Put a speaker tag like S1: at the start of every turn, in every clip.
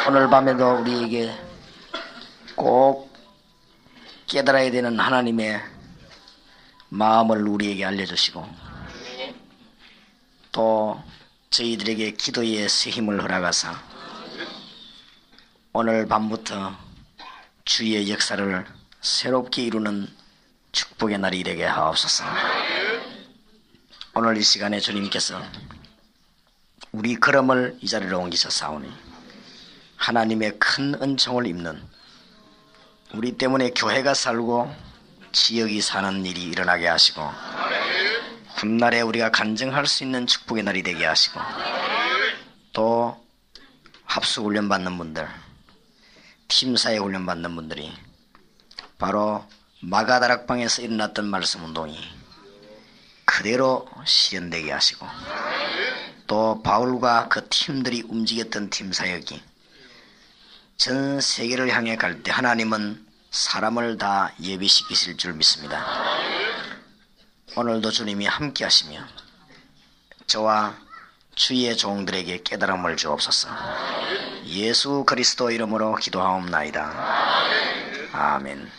S1: 오늘 밤에도 우리에게 꼭 깨달아야 되는 하나님의 마음을 우리에게 알려주시고 또 저희들에게 기도의 새 힘을 허락하사 오늘 밤부터 주의 역사를 새롭게 이루는 축복의 날이 되게 하옵소서. 오늘 이 시간에 주님께서 우리 걸음을 이 자리로 옮기셨사오니 하나님의 큰 은총을 입는 우리 때문에 교회가 살고 지역이 사는 일이 일어나게 하시고 훗날에 우리가 간증할 수 있는 축복의 날이 되게 하시고 또 합수훈련 받는 분들, 팀사에 훈련 받는 분들이 바로 마가다락방에서 일어났던 말씀운동이 그대로 실현되게 하시고 또 바울과 그 팀들이 움직였던 팀사역이 전 세계를 향해 갈 때 하나님은 사람을 다 예비시키실 줄 믿습니다. 오늘도 주님이 함께 하시며 저와 주의 종들에게 깨달음을 주옵소서. 예수 그리스도 이름으로 기도하옵나이다. 아멘.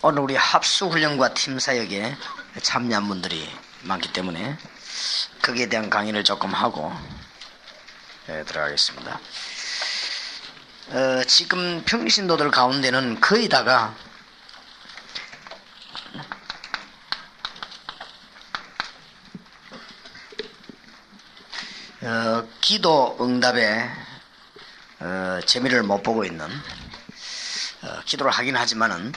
S1: 오늘 우리 합수훈련과 팀사역에 참여한 분들이 많기 때문에 거기에 대한 강의를 조금 하고 들어가겠습니다. 지금 평신도들 가운데는 거의 다가 기도 응답에 재미를 못 보고 있는 기도를 하긴 하지만은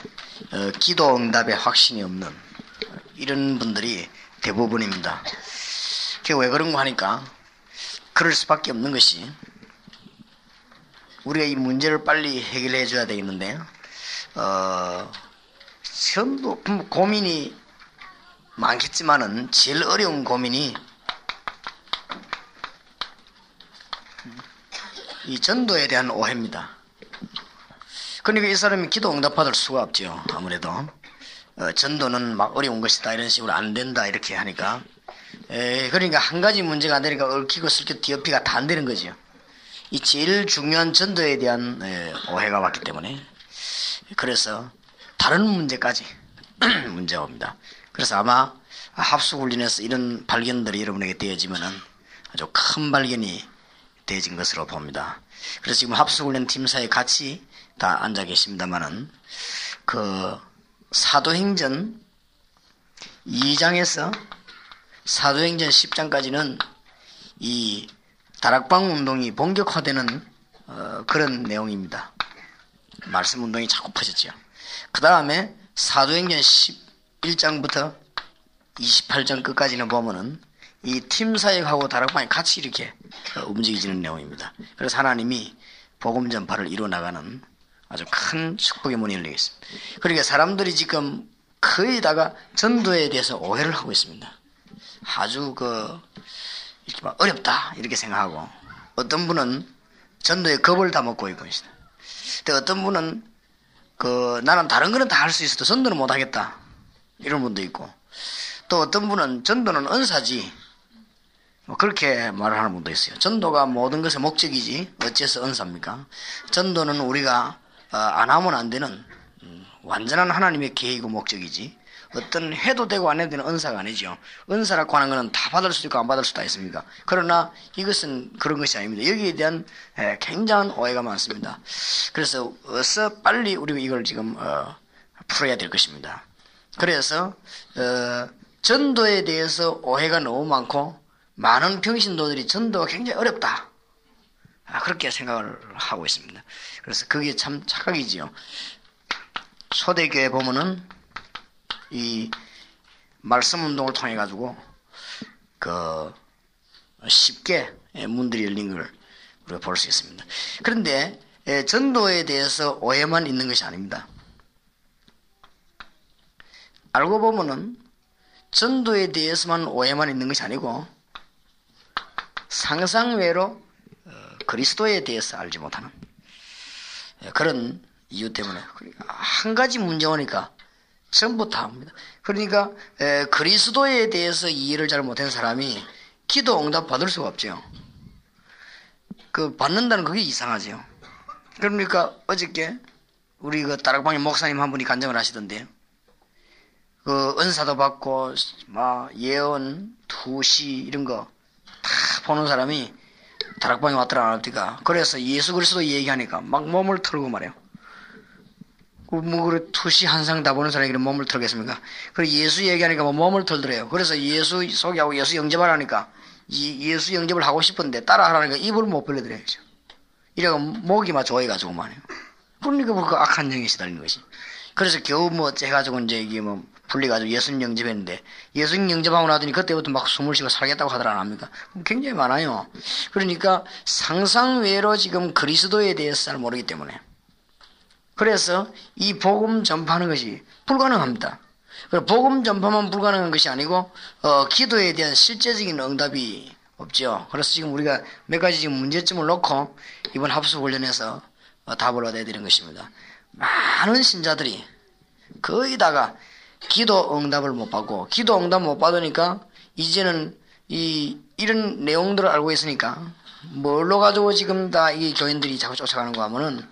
S1: 기도 응답에 확신이 없는 이런 분들이 대부분입니다. 그게 왜 그런가 하니까 그럴 수밖에 없는 것이 우리가 이 문제를 빨리 해결해 줘야 되겠는데 전부 고민이 많겠지만은 제일 어려운 고민이 이 전도에 대한 오해입니다. 그러니까 이 사람이 기도 응답받을 수가 없죠. 아무래도 전도는 막 어려운 것이다 이런 식으로 안 된다 이렇게 하니까 그러니까 한 가지 문제가 안 되니까 얽히고 설키고 뒤엎이가 다 안 되는 거죠. 이 제일 중요한 전도에 대한 오해가 왔기 때문에 그래서 다른 문제까지 문제가 옵니다. 그래서 아마 합수훈련에서 이런 발견들이 여러분에게 되어지면은 아주 큰 발견이 되어진 것으로 봅니다. 그래서 지금 합수훈련 팀사에 같이 다 앉아 계십니다만은 그 사도행전 2장에서 사도행전 10장까지는 이 다락방 운동이 본격화되는 그런 내용입니다. 말씀 운동이 자꾸 퍼졌죠. 그 다음에 사도행전 11장부터 28장 끝까지는 보면은 이 팀사역하고 다락방이 같이 이렇게 움직이지는 내용입니다. 그래서 하나님이 복음 전파를 이루어나가는 아주 큰 축복의 문이 열리겠습니다. 그러니까 사람들이 지금 거의 다가 전도에 대해서 오해를 하고 있습니다. 아주 이렇게 막 어렵다 이렇게 생각하고 어떤 분은 전도에 겁을 다 먹고 있고 있습니다. 근데 어떤 분은 나는 다른 거는 다 할 수 있어도 전도는 못 하겠다 이런 분도 있고 또 어떤 분은 전도는 은사지 그렇게 말을 하는 분도 있어요. 전도가 모든 것의 목적이지 어째서 은사입니까? 전도는 우리가 안 하면 안 되는 완전한 하나님의 계획이고 목적이지 어떤 해도 되고 안 해도 되는 은사가 아니죠. 은사라고 하는 것은 다 받을 수도 있고 안 받을 수도 있습니까? 그러나 이것은 그런 것이 아닙니다. 여기에 대한 굉장한 오해가 많습니다. 그래서 어서 빨리 우리가 이걸 지금 풀어야 될 것입니다. 그래서 전도에 대해서 오해가 너무 많고 많은 평신도들이 전도가 굉장히 어렵다 그렇게 생각을 하고 있습니다. 그래서 그게 참 착각이지요. 초대교회 보면은 이 말씀 운동을 통해 가지고 쉽게 문들이 열린 걸 우리가 볼 수 있습니다. 그런데 전도에 대해서 오해만 있는 것이 아닙니다. 알고 보면은 전도에 대해서만 오해만 있는 것이 아니고 상상외로 그리스도에 대해서 알지 못하는 그런 이유 때문에 한 가지 문제 오니까 전부 다 합니다. 그러니까 그리스도에 대해서 이해를 잘 못한 사람이 기도 응답 받을 수가 없죠. 그 받는다는 그게 이상하죠. 그러니까 어저께 우리 그 다락방의 목사님 한 분이 간증을 하시던데요. 그 은사도 받고 막 예언, 투시 이런 거 다 보는 사람이 다락방에 왔더라 안 왔더라. 그래서 예수 그리스도 얘기하니까 막 몸을 털고 말해요. 뭐 그래 투시 한상 다 보는 사람이 몸을 털겠습니까? 그리고 예수 얘기하니까 뭐 몸을 털더래요. 그래서 예수 소개하고 예수 영접하라니까 예수 영접을 하고 싶은데 따라하라니까 입을 못 벌려드려요. 이래가 목이 막 조여가지고 말이에요. 그러니까 그 악한 영에 시달리는 것이. 그래서 겨우 뭐 해가지고 이제 이게 뭐 불리가지고 예수님 영접했는데 예수님 영접하고 나더니 그때부터 막 숨을 쉬고 살겠다고 하더라 안 합니까? 굉장히 많아요. 그러니까 상상외로 지금 그리스도에 대해서 잘 모르기 때문에 그래서 이 복음 전파하는 것이 불가능합니다. 복음 전파만 불가능한 것이 아니고 기도에 대한 실제적인 응답이 없죠. 그래서 지금 우리가 몇 가지 지금 문제점을 놓고 이번 합수 훈련에서 답을 얻어야 되는 것입니다. 많은 신자들이 거의 다가 기도 응답을 못 받고 기도 응답 못 받으니까 이제는 이런 내용들을 알고 있으니까 뭘로 가지고 지금 다 이 교인들이 자꾸 쫓아가는 거 하면은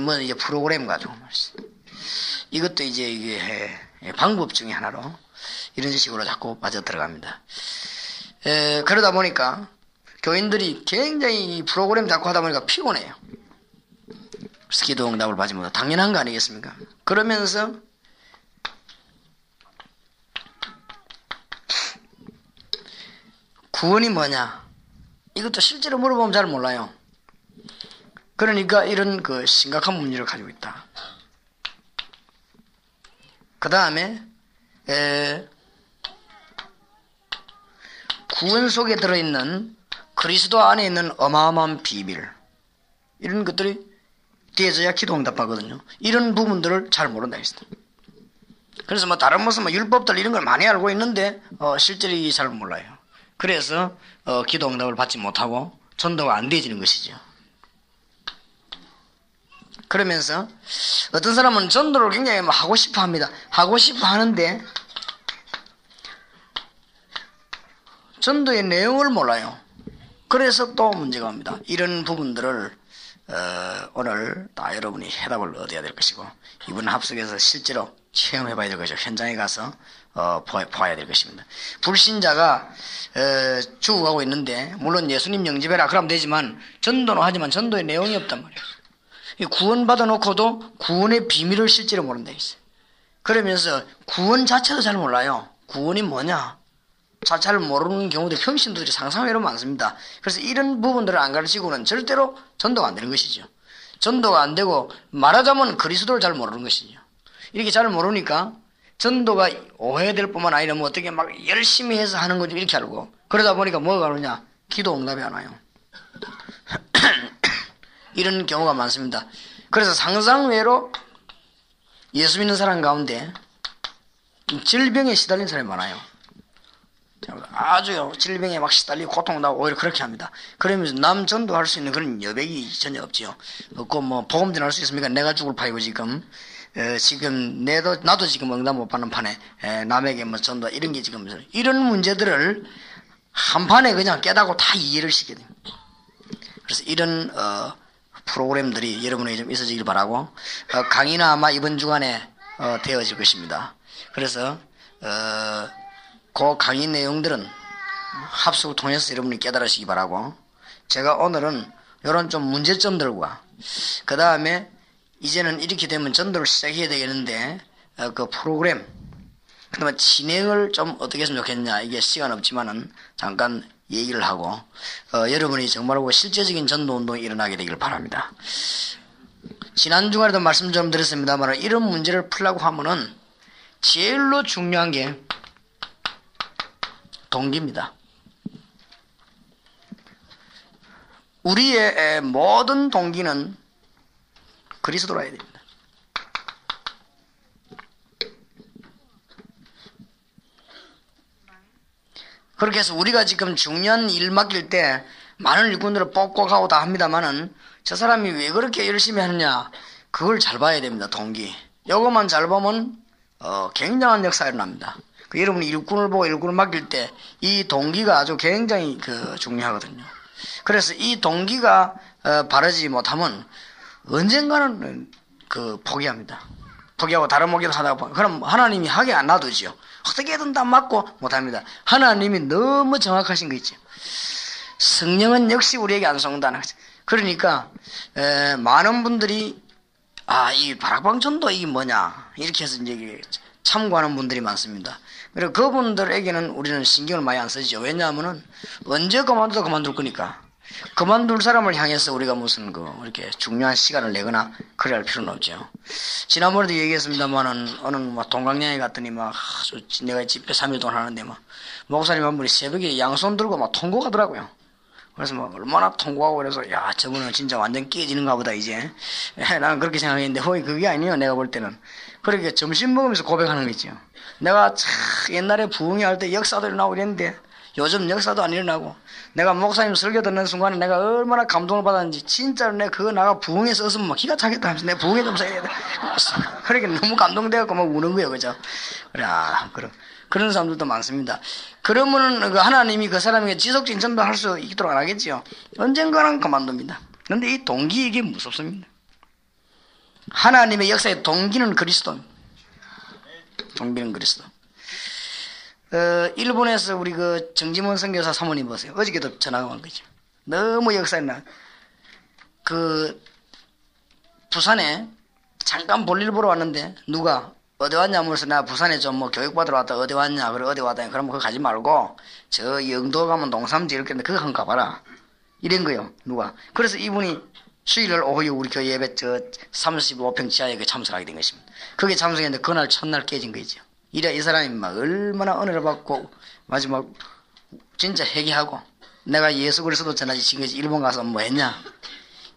S1: 뭐 이제 프로그램 가지고 말이지. 이것도 이제 이게 방법 중에 하나로 이런 식으로 자꾸 빠져 들어갑니다. 그러다 보니까 교인들이 굉장히 이 프로그램 자꾸 하다 보니까 피곤해요. 그래서 기도 응답을 받지 못하고 당연한 거 아니겠습니까? 그러면서 구원이 뭐냐? 이것도 실제로 물어보면 잘 몰라요. 그러니까 이런 그 심각한 문제를 가지고 있다. 그 다음에 구원 속에 들어있는 그리스도 안에 있는 어마어마한 비밀 이런 것들이 뒤에서야 기도 응답하거든요. 이런 부분들을 잘 모른다 했습니다. 그래서 뭐 다른 무슨 뭐 율법들 이런 걸 많이 알고 있는데 실제로 잘 몰라요. 그래서 기도 응답을 받지 못하고 전도가 안 되어지는 것이죠. 그러면서 어떤 사람은 전도를 굉장히 하고 싶어 합니다. 하고 싶어 하는데 전도의 내용을 몰라요. 그래서 또 문제가 옵니다. 이런 부분들을 오늘 다 여러분이 해답을 얻어야 될 것이고 이번 합숙에서 실제로 체험해봐야 될 것이고 현장에 가서 보아야 될 것입니다. 불신자가 죽어가고 있는데 물론 예수님 영접해라 그러면 되지만 전도는 하지만 전도의 내용이 없단 말이에요. 구원 받아놓고도 구원의 비밀을 실제로 모른다 했어요. 그러면서 구원 자체도 잘 몰라요. 구원이 뭐냐 잘 모르는 경우도 평신도들이 상상외로 많습니다. 그래서 이런 부분들을 안 가르치고는 절대로 전도가 안 되는 것이죠. 전도가 안 되고 말하자면 그리스도를 잘 모르는 것이죠. 이렇게 잘 모르니까 전도가 오해될 뿐만 아니라 뭐 어떻게 막 열심히 해서 하는 거죠. 이렇게 알고 그러다 보니까 뭐가 그러냐 기도 응답이 안 와요. 이런 경우가 많습니다. 그래서 상상외로 예수 믿는 사람 가운데 질병에 시달린 사람이 많아요. 아주 질병에 막 시달리고 고통나고 오히려 그렇게 합니다. 그러면서 남 전도할 수 있는 그런 여백이 전혀 없지요. 없고 뭐 복음 전할 수 있습니까? 내가 죽을 파이고 지금 나도 지금 응답 못 받는 판에 남에게 뭐 전도 이런 게 지금 이런 문제들을 한 판에 그냥 깨닫고 다 이해를 시켜야 됩니다. 그래서 이런 프로그램들이 여러분에게 좀 있어지길 바라고 강의는 아마 이번 주간에 되어질 것입니다. 그래서 그 강의 내용들은 합숙을 통해서 여러분이 깨달으시기 바라고 제가 오늘은 이런 좀 문제점들과 그 다음에 이제는 이렇게 되면 전도를 시작해야 되겠는데 그 프로그램 그 다음에 진행을 좀 어떻게 했으면 좋겠냐 이게 시간 없지만은 잠깐 얘기를 하고 여러분이 정말로 실제적인 전도운동이 일어나게 되길 바랍니다. 지난 주간에도 말씀 좀 드렸습니다만 이런 문제를 풀려고 하면은 제일로 중요한 게 동기입니다. 우리의 모든 동기는 그리스도라야 됩니다. 그렇게 해서 우리가 지금 중요한 일 맡길 때 많은 일꾼들을 뽑고 가고 다 합니다만은 저 사람이 왜 그렇게 열심히 하느냐 그걸 잘 봐야 됩니다. 동기. 요것만 잘 보면 굉장한 역사가 일어납니다. 여러분이 일꾼을 보고 일꾼을 맡길 때 이 동기가 아주 굉장히 중요하거든요. 그래서 이 동기가 바르지 못하면 언젠가는 포기합니다. 포기하고 다른 목회를 하다가 보면 그럼 하나님이 하게 안 놔두죠. 어떻게든 다 맞고 못합니다. 하나님이 너무 정확하신 거 있죠. 성령은 역시 우리에게 안 속는다는 거죠. 그러니까 많은 분들이 이 다락방전도 이게 뭐냐 이렇게 해서 이제 참고하는 분들이 많습니다. 그리고 그분들에게는 우리는 신경을 많이 안 쓰죠. 왜냐하면은 언제 그만둬도 그만둘 거니까. 그만둘 사람을 향해서 우리가 무슨 이렇게 중요한 시간을 내거나 그래야 할 필요는 없죠. 지난번에도 얘기했습니다만은 어느 동강양에 갔더니 내가 집회 3일 동안 하는데 목사님 한 분이 새벽에 양손 들고 통곡하더라고요. 그래서 얼마나 통곡하고 그래서 저분은 진짜 완전 깨지는가 보다 이제. 나는 그렇게 생각했는데 그게 아니에요. 내가 볼 때는. 그렇게 점심 먹으면서 고백하는 거 있죠. 내가 참 옛날에 부흥회 할 때 역사도 일어나고 이랬는데 요즘 역사도 안 일어나고 내가 목사님 설교 듣는 순간에 내가 얼마나 감동을 받았는지 진짜로 내가 그거 나가 부흥회 썼으면 기가 차겠다 하면서 내가 부흥회 좀 써야 돼. 그렇게 너무 감동돼갖고 우는 거예요. 그죠? 그래. 그런 사람들도 많습니다. 그러면은 하나님이 그 사람에게 지속적인 전도할 수 있도록 안 하겠지요. 언젠가는 그만둡니다. 그런데 이 동기 이게 무섭습니다. 하나님의 역사의 동기는 그리스도입니다. 동기는 그리스도. 일본에서 우리 정지문 선교사 사모님 보세요. 어저께도 전화가 온 거죠. 너무 역사나. 부산에 잠깐 볼일 보러 왔는데 누가 어디 왔냐 물어서 나 부산에 좀 교육받으러 왔다. 어디 왔냐? 그래 어디 왔다. 그럼 그거 가지 말고 저 영도 가면 농삼지 이렇게 했는데 그거 한번 가봐라. 이런 거요. 누가. 그래서 이분이 수요일 오후에 우리 교회 예배 35평 지하에 참석하게 된 것입니다. 거기에 참석했는데 그날 첫날 깨진 거죠. 이래 이 사람이 얼마나 은혜를 받고 마지막 진짜 회개하고 내가 예수 그리스도 전하지 친 거지. 일본 가서 뭐 했냐?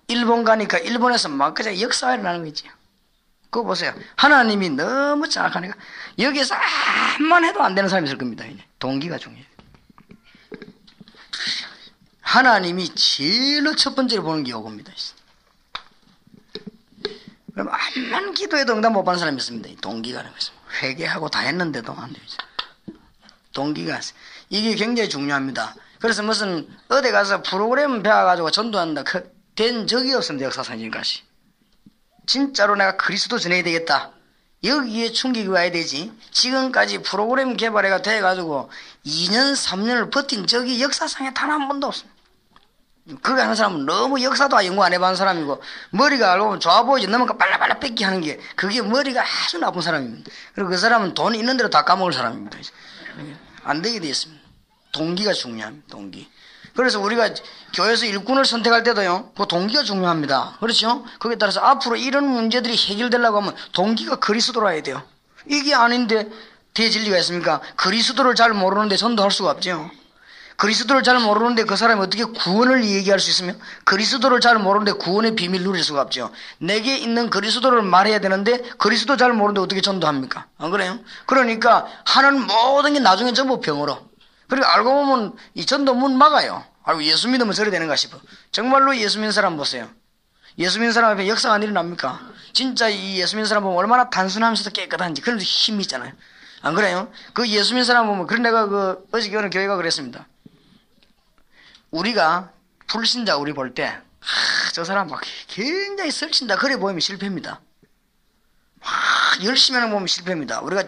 S1: 일본 가니까 일본에서 그냥 역사가 일어나는 거지. 그거 보세요. 하나님이 너무 정확하니까 여기에서 암만 해도 안 되는 사람이 있을 겁니다. 동기가 중요해요. 하나님이 제일로 첫 번째로 보는 게 요겁니다. 그럼 암만 기도해도 응답 못 받는 사람이 있습니다. 동기가 회개하고 다 했는데도 안 되죠. 동기가 이게 굉장히 중요합니다. 그래서 무슨 어디 가서 프로그램 배워가지고 전도한다 된 적이 없습니다. 역사상 지금까지. 진짜로 내가 그리스도 전해야 되겠다. 여기에 충격이 와야 되지. 지금까지 프로그램 개발해가 돼가지고 2년 3년을 버틴 적이 역사상에 단 한 번도 없습니다. 그거 하는 사람은 너무 역사도 연구 안 해본 사람이고 머리가 알고 보면 좋아 보이지 너무 빨라빨라 뺏기 하는 게 그게 머리가 아주 나쁜 사람입니다. 그리고 그 사람은 돈 있는 대로 다 까먹을 사람입니다. 안 되게 되어 있습니다. 동기가 중요합니다. 동기. 그래서 우리가 교회에서 일꾼을 선택할 때도요, 그 동기가 중요합니다. 그렇죠? 거기에 따라서 앞으로 이런 문제들이 해결되려고 하면 동기가 그리스도로 해야 돼요. 이게 아닌데 대진리가 있습니까? 그리스도를 잘 모르는데 전도할 수가 없죠. 그리스도를 잘 모르는데 그 사람이 어떻게 구원을 얘기할 수 있으며 그리스도를 잘 모르는데 구원의 비밀을 누릴 수가 없죠. 내게 있는 그리스도를 말해야 되는데 그리스도 잘 모르는데 어떻게 전도합니까? 안 그래요? 그러니까 하는 모든 게 나중에 전부 병으로. 그리고 알고 보면 이 전도 문 막아요. 알고 예수 믿으면 저래 되는가 싶어. 정말로 예수 믿는 사람 보세요. 예수 믿는 사람 앞에 역사가 안 일어납니까? 진짜 이 예수 믿는 사람 보면 얼마나 단순하면서도 깨끗한지 그런데 힘이 있잖아요. 안 그래요? 그 예수 믿는 사람 보면 그런 내가 어저께 어느 교회가 그랬습니다. 우리가 불신자 우리 볼 때 저 사람 막 굉장히 설친다 그래 보이면 실패입니다. 막 열심히 하는 거 보면 실패입니다. 우리가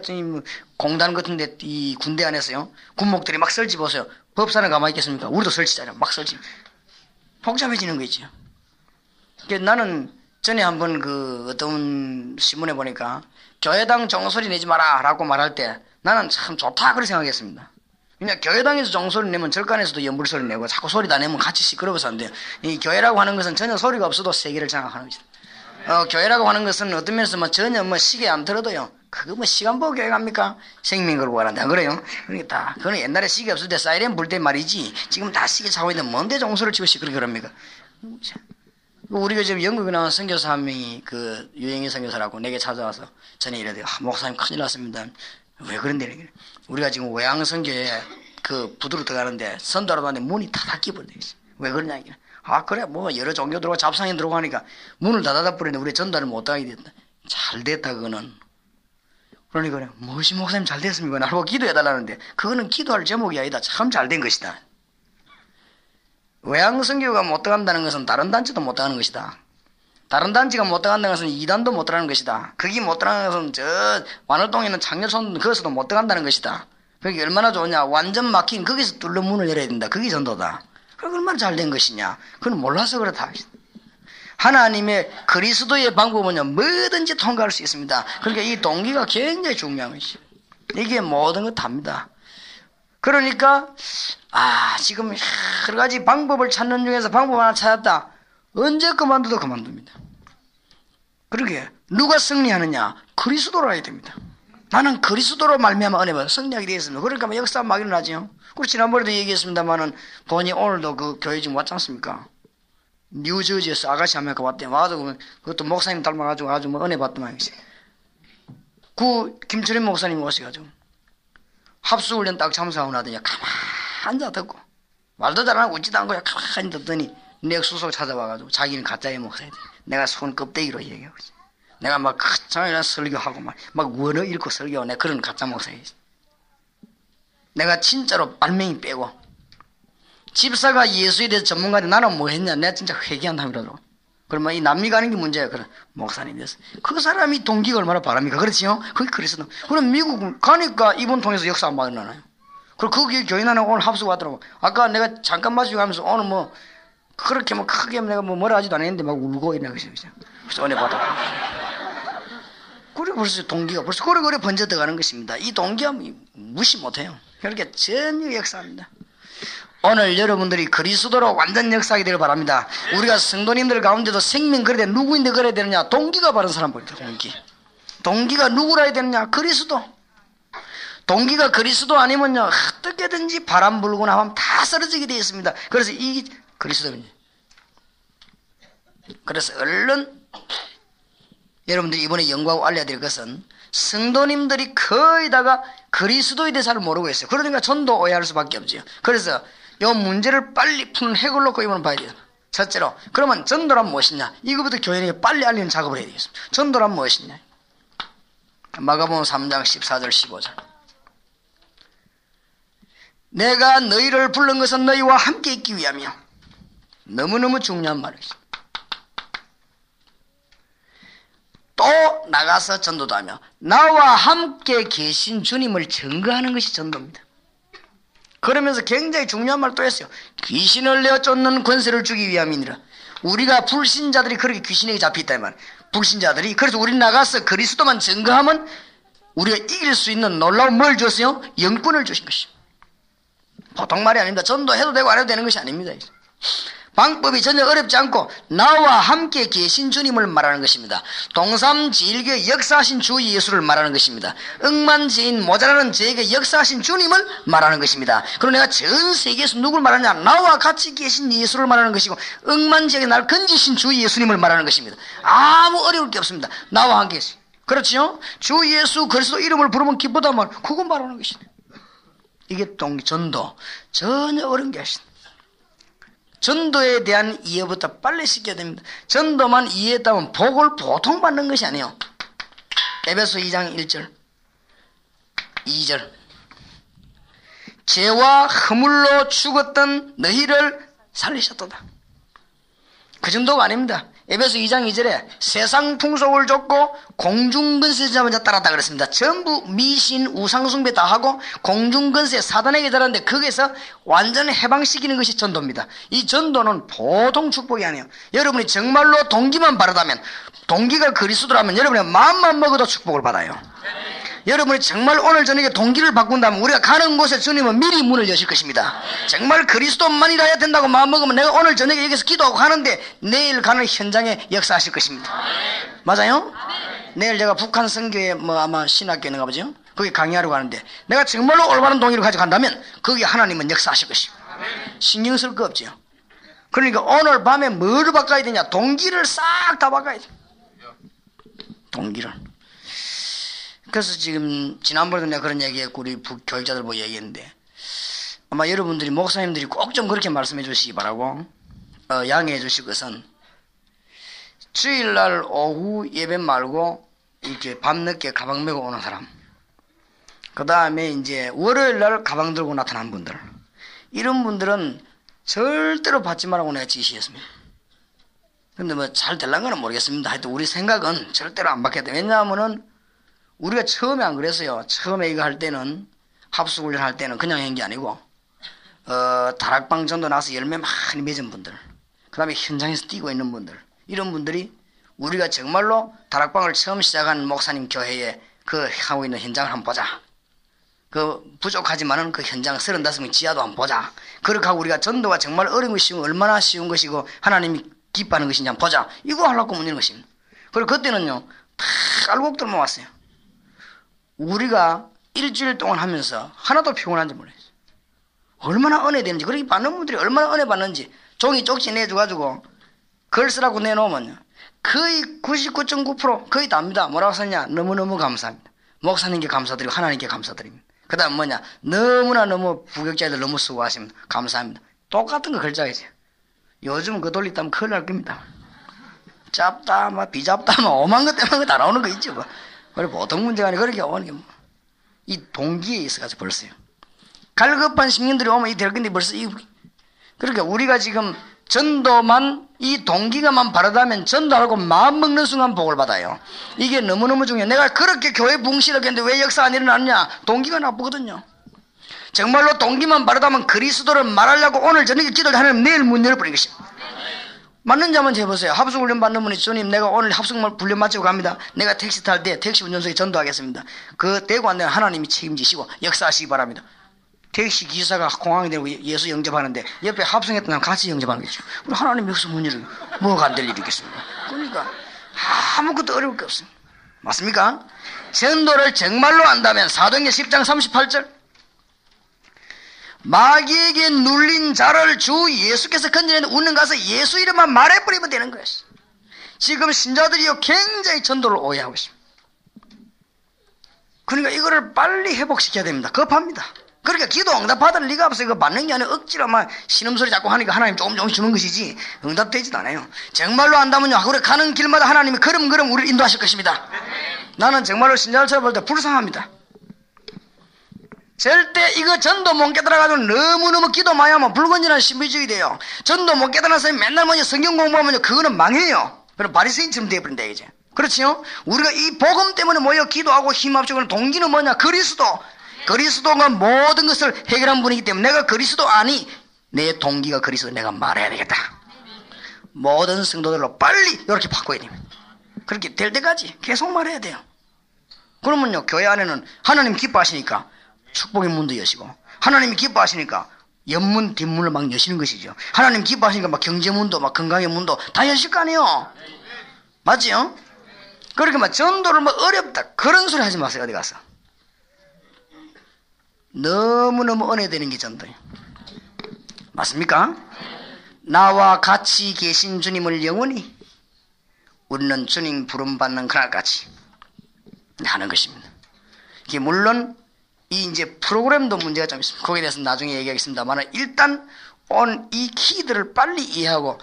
S1: 공단 같은데 이 군대 안에서요 군목들이 막 설치 보세요. 법사는 가만히 있겠습니까? 우리도 설치잖아요. 막 설치. 복잡해지는 거 있죠. 나는 전에 한번 어떤 신문에 보니까 교회당 종소리 내지 마라 라고 말할 때 나는 참 좋다 그렇게 생각했습니다. 그냥 교회당에서 종소리 내면 절간에서도 연불소리 내고 자꾸 소리 다 내면 같이 시끄러워서 안 돼요. 이 교회라고 하는 것은 전혀 소리가 없어도 세계를 장악하는 것이다. 교회라고 하는 것은 어떤 면에서 전혀 시계 안 틀어도요. 그거 시간 보고 교회 갑니까? 생명 걸고 가란다. 그래요? 그러니까 그거는 옛날에 시계 없을 때 사이렌 불 때 말이지. 지금 다 시계 차고 있는데 뭔데 종소리를 치고 시끄럽게 그럽니까? 우리가 지금 영국에 나온 선교사 한 명이 유행의 선교사라고 내게 찾아와서 전에 이래요. 목사님 큰일 났습니다. 왜 그런데 우리가 지금 외양선교에 부두로 들어가는데 선도하러 가는데 문이 다 닫혀버려 있어. 왜 그러냐 이게. 그래 뭐 여러 종교 들어오고 잡상인 들어오고 하니까 문을 다 닫아버리는데 우리 전도를 못 하게 됐다. 잘 됐다 그거는. 그러니까 그래. 무엇이 목사님 잘 됐습니까? 나보고 기도해달라는데 그거는 기도할 제목이 아니다. 참 잘 된 것이다. 외항선교가 못 들어간다는 것은 다른 단체도 못 들어가는 것이다. 다른 단체가 못 들어간다는 것은 이단도 못 들어가는 것이다. 거기 못 들어가는 것은 저 완월동에 있는 창녀촌 거기서도 못 들어간다는 것이다. 그게 얼마나 좋냐. 완전 막힌 거기서 뚫는 문을 열어야 된다. 그게 전도다. 그게 얼마나 잘 된 것이냐. 그건 몰라서 그렇다. 하나님의 그리스도의 방법은요, 뭐든지 통과할 수 있습니다. 그러니까 이 동기가 굉장히 중요한 것이죠. 이게 모든 것 답니다. 그러니까, 지금 여러 가지 방법을 찾는 중에서 방법 하나 찾았다. 언제 그만둬도 그만둡니다. 그러게, 누가 승리하느냐? 그리스도로 해야 됩니다. 나는 그리스도로 말미암아 은혜 받아 승리하게 되었습니다. 그러니까 뭐 역사 막 일어나죠. 그리고 지난번에도 얘기했습니다만은, 본이 오늘도 그 교회 지금 왔지 않습니까? 뉴저지에서 아가씨 한 명 왔대. 와가지고 그것도 목사님 닮아가지고 아주 뭐 은혜 받더만. 그 김철인 목사님 오셔가지고 합수훈련 딱 참석하고 나더니 가만히 앉아 듣고 말도 잘 안 하고 웃지도 않고 가만히 듣더니 넥수소 찾아와가지고 자기는 가짜의 목사이다. 내가 손 껍데기로 얘기하고 있어. 내가 막 장이나 설교하고 막 원어 읽고 설교하고 내가 그런 가짜 목사이지. 내가 진짜로 발명이 빼고 집사가 예수에 대해서 전문가인데 나는 뭐 했냐? 내가 진짜 회개한다고 그러더라고. 그러면 이 남미 가는 게 문제야. 그래. 목사님 됐어. 그 사람이 동기가 얼마나 바랍니까? 그렇지요? 그게 그랬어. 그럼 미국 가니까 이번 통해서 역사 안 받으려나요? 그리고 거기 교인 하나 오늘 합숙 왔더라고. 아까 내가 잠깐 마시고 가면서 오늘 뭐 그렇게 뭐 크게 내가 뭐라 하지도 않았는데 막 울고 이래. 그래서 은혜 받아. 그래 벌써 동기가 벌써 그래 번져 들어가는 것입니다. 이 동기가 무시 못해요. 그렇게 전혀 역사합니다. 오늘 여러분들이 그리스도로 완전 역사하게 되길 바랍니다. 우리가 성도님들 가운데도 생명 그래야 돼. 누구인데 그래야 되느냐? 동기가 바른 사람 보이다. 동기가 누구라 해야 되느냐? 그리스도. 동기가 그리스도 아니면요 어떻게든지 바람 불고 나면 다 쓰러지게 되어 있습니다. 그래서 이 그리스도입니다. 그래서 얼른 여러분들이 이번에 연구하고 알려야 될 것은 성도님들이 거의 다가 그리스도에 대해서 잘 모르고 있어요. 그러니까 전도 오해할 수밖에 없죠. 그래서 이 문제를 빨리 푸는 핵을 놓고 이번은 봐야 돼요. 첫째로 그러면 전도란 무엇이냐? 이거부터 교인에게 빨리 알리는 작업을 해야 되겠습니다. 전도란 무엇이냐? 마가복음 3장 14절 15절 내가 너희를 부른 것은 너희와 함께 있기 위함이요. 너무너무 중요한 말이죠. 또 나가서 전도도 하며 나와 함께 계신 주님을 증거하는 것이 전도입니다. 그러면서 굉장히 중요한 말 또 했어요. 귀신을 내어 쫓는 권세를 주기 위함이니라. 우리가 불신자들이 그렇게 귀신에게 잡혀있다 이 말. 불신자들이 그래서 우리 나가서 그리스도만 증거하면 우리가 이길 수 있는 놀라운 뭘 줬어요? 영권을 주신 것이죠. 보통 말이 아닙니다. 전도해도 되고 안 해도 되는 것이 아닙니다. 방법이 전혀 어렵지 않고 나와 함께 계신 주님을 말하는 것입니다. 동삼지일교의 역사하신 주 예수를 말하는 것입니다. 억만지인 모자라는 저에게 역사하신 주님을 말하는 것입니다. 그리고 내가 전 세계에서 누굴 말하냐? 나와 같이 계신 예수를 말하는 것이고 억만지에게 날 건지신 주 예수님을 말하는 것입니다. 아무 어려울 게 없습니다. 나와 함께 계신. 그렇죠? 주 예수 그리스도 이름을 부르면 기쁘다면 그건 말하는 것입니다. 이게 전도 전혀 어려운 게 아닙니다. 전도에 대한 이해부터 빨리 시켜야 됩니다. 전도만 이해했다면 복을 보통 받는 것이 아니에요. 에베소 2장 1절 2절 죄와 허물로 죽었던 너희를 살리셨도다. 그 정도가 아닙니다. 에베소 2장 2절에 세상 풍속을 쫓고 공중근세 잡은 자 따랐다 그랬습니다. 전부 미신 우상숭배 다 하고 공중근세 사단에게 달았는데 거기에서 완전 해방시키는 것이 전도입니다. 이 전도는 보통 축복이 아니에요. 여러분이 정말로 동기만 바르다면 동기가 그리스도라면 여러분의 마음만 먹어도 축복을 받아요. 여러분이 정말 오늘 저녁에 동기를 바꾼다면 우리가 가는 곳에 주님은 미리 문을 여실 것입니다. 정말 그리스도만이라 해야 된다고 마음먹으면 내가 오늘 저녁에 여기서 기도하고 가는데 내일 가는 현장에 역사하실 것입니다. 맞아요? 내일 제가 북한 선교에 아마 신학교에 있는가 보죠? 거기 강의하러 가는데 내가 정말로 올바른 동기를 가지고 간다면 거기 하나님은 역사하실 것입니다. 신경 쓸 거 없죠. 그러니까 오늘 밤에 뭐를 바꿔야 되냐? 동기를 싹 다 바꿔야 돼. 동기를. 그래서 지금 지난번에도 내가 그런 얘기했고 우리 교육자들 보고 얘기했는데 아마 여러분들이 목사님들이 꼭 좀 그렇게 말씀해 주시기 바라고 양해해 주실 것은 주일날 오후 예배 말고 이렇게 밤늦게 가방 메고 오는 사람 그 다음에 이제 월요일 날 가방 들고 나타난 분들, 이런 분들은 절대로 받지 말라고 내가 지시했습니다. 근데 뭐 잘 될란가는 모르겠습니다. 하여튼 우리 생각은 절대로 안 받게 돼. 왜냐하면은 우리가 처음에 안 그랬어요. 처음에 이거 할 때는, 합숙훈련 할 때는 그냥 한 게 아니고 다락방 전도 나서 열매 많이 맺은 분들, 그 다음에 현장에서 뛰고 있는 분들, 이런 분들이 우리가 정말로 다락방을 처음 시작한 목사님 교회에 그 하고 있는 현장을 한번 보자. 그 부족하지만은 그 현장 35명 지하도 한번 보자. 그렇게 하고 우리가 전도가 정말 어려운 것이고 얼마나 쉬운 것이고 하나님이 기뻐하는 것인지 한번 보자. 이거 하려고 문의는 것입니다. 그리고 그때는요, 다 알곡들만 왔어요. 우리가 일주일 동안 하면서 하나도 피곤한지 몰랐어요. 얼마나 은혜 되는지, 그렇게 받는 분들이 얼마나 은혜 받는지, 종이 쪽지 내줘가지고 글 쓰라고 내놓으면요, 거의 99.9% 거의 답니다. 뭐라고 썼냐? 너무너무 감사합니다. 목사님께 감사드리고 하나님께 감사드립니다. 그 다음 뭐냐? 너무 부격자들 너무 수고하십니다. 감사합니다. 똑같은 거 글자이지. 요즘은 그 돌리다면 큰일 날 겁니다. 잡다, 비잡다, 오만 것 때문에 다 나오는 거 있죠. 뭐. 그래, 보통 문제가 아니고 그렇게 오는 게 뭐. 이 동기에 있어가지고 벌써요. 갈급한 시민들이 오면 이 될 건데 벌써 그러니까 우리가 지금 전도만, 이 동기가만 바르다면 전도하고 마음 먹는 순간 복을 받아요. 이게 너무너무 중요해요. 내가 그렇게 교회 붕실하게 했는데 왜 역사가 안 일어났냐? 동기가 나쁘거든요. 정말로 동기만 바르다면 그리스도를 말하려고 오늘 저녁에 기도를 하면 내일 문 열어버린 것입니다. 맞는지 한번 해보세요. 합숙훈련 받는 분이, 주님 내가 오늘 합숙훈련 마치고 갑니다. 내가 택시 탈 때 택시 운전석에 전도하겠습니다. 그 대구 안 되는 하나님이 책임지시고 역사하시기 바랍니다. 택시 기사가 공항에 내고 예수 영접하는데 옆에 합성했던 사람 같이 영접하는 거죠. 우리 하나님 여기서 문 열어요. 뭐가 안 될 일이 있겠습니까? 그러니까 아무것도 어려울 게 없습니다. 맞습니까? 전도를 정말로 안다면 사도행전 10장 38절, 마귀에게 눌린 자를 주 예수께서 건져내는 웃는 가서 예수 이름만 말해버리면 되는 거예요. 지금 신자들이요 굉장히 전도를 오해하고 있습니다. 그러니까 이거를 빨리 회복시켜야 됩니다. 급합니다. 그러니까 기도 응답 받을 리가 없어요. 이거 받는 게 아니라 억지로 막 신음소리 자꾸 하니까 하나님 조금씩 주는 것이지 응답되지도 않아요. 정말로 안다면요, 우리 가는 길마다 하나님이 걸음걸음 우리를 인도하실 것입니다. 나는 정말로 신자를 쳐볼 때 불쌍합니다. 절대 이거 전도 못 깨달아가지고 너무너무 기도 많이 하면 불건전한 신비주의 돼요. 전도 못 깨달아서 맨날 뭐냐 성경 공부하면 그거는 망해요. 그럼 바리새인처럼 되어버린다 이제. 그렇지요? 우리가 이 복음 때문에 모여 기도하고 힘합치고 동기는 뭐냐? 그리스도가 모든 것을 해결한 분이기 때문에 내가 그리스도 아니, 내 동기가 그리스도, 내가 말해야 되겠다. 모든 성도들로 빨리 이렇게 바꿔야 됩니다. 그렇게 될 때까지 계속 말해야 돼요. 그러면요, 교회 안에는 하나님 기뻐하시니까 축복의 문도 여시고, 하나님이 기뻐하시니까 옆문 뒷문을 막 여시는 것이죠. 하나님 기뻐하시니까 막 경제문도 막 건강의 문도 다 여실 거 아니에요. 맞지요? 그렇게 막 전도를 뭐 어렵다 그런 소리 하지 마세요. 어디 가서 너무너무 은혜되는 게 전도예요. 맞습니까? 나와 같이 계신 주님을 영원히 우리는 주님 부름받는 그날까지 하는 것입니다. 이게 물론 이 이제 프로그램도 문제가 좀 있습니다. 거기에 대해서 나중에 얘기하겠습니다만 일단 오늘 이 키들을 빨리 이해하고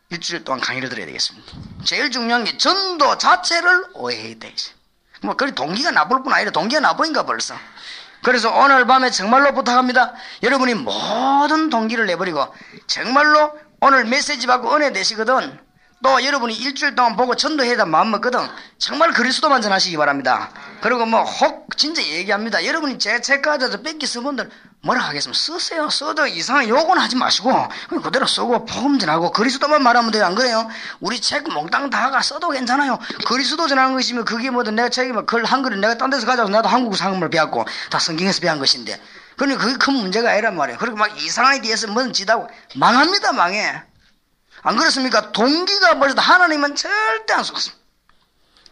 S1: 일주일 동안 강의를 드려야 되겠습니다. 제일 중요한 게 전도 자체를 오해해야 돼. 뭐 그리 동기가 나쁠 뿐 아니라 동기가 나쁘니까 벌써. 그래서 오늘 밤에 정말로 부탁합니다. 여러분이 모든 동기를 내버리고 정말로 오늘 메시지 받고 은혜 되시거든. 또 여러분이 일주일 동안 보고 전도해야 마음 먹거든. 정말 그리스도만 전하시기 바랍니다. 그리고 뭐 혹 진짜 얘기합니다. 여러분이 제 책 가져서 뺏기 쓴 분들 뭐라 하겠습니까? 쓰세요. 써도 이상한 욕은 하지 마시고 그대로 쓰고 복음 전하고 그리스도만 말하면 돼요. 안 그래요? 우리 책 몽땅 다가 써도 괜찮아요. 그리스도 전하는 것이면 그게 뭐든 내가 책이 뭐 글 한글은 내가 딴 데서 가져와서 나도 한국어 한국말 배웠고 다 성경에서 배운 것인데 그러니까 그게 큰 문제가 아니란 말이에요. 그리고 막 이상한 뒤에서 뭐든 지다고 망합니다. 망해. 안 그렇습니까? 동기가 벌써 하나님은 절대 안 속습니다.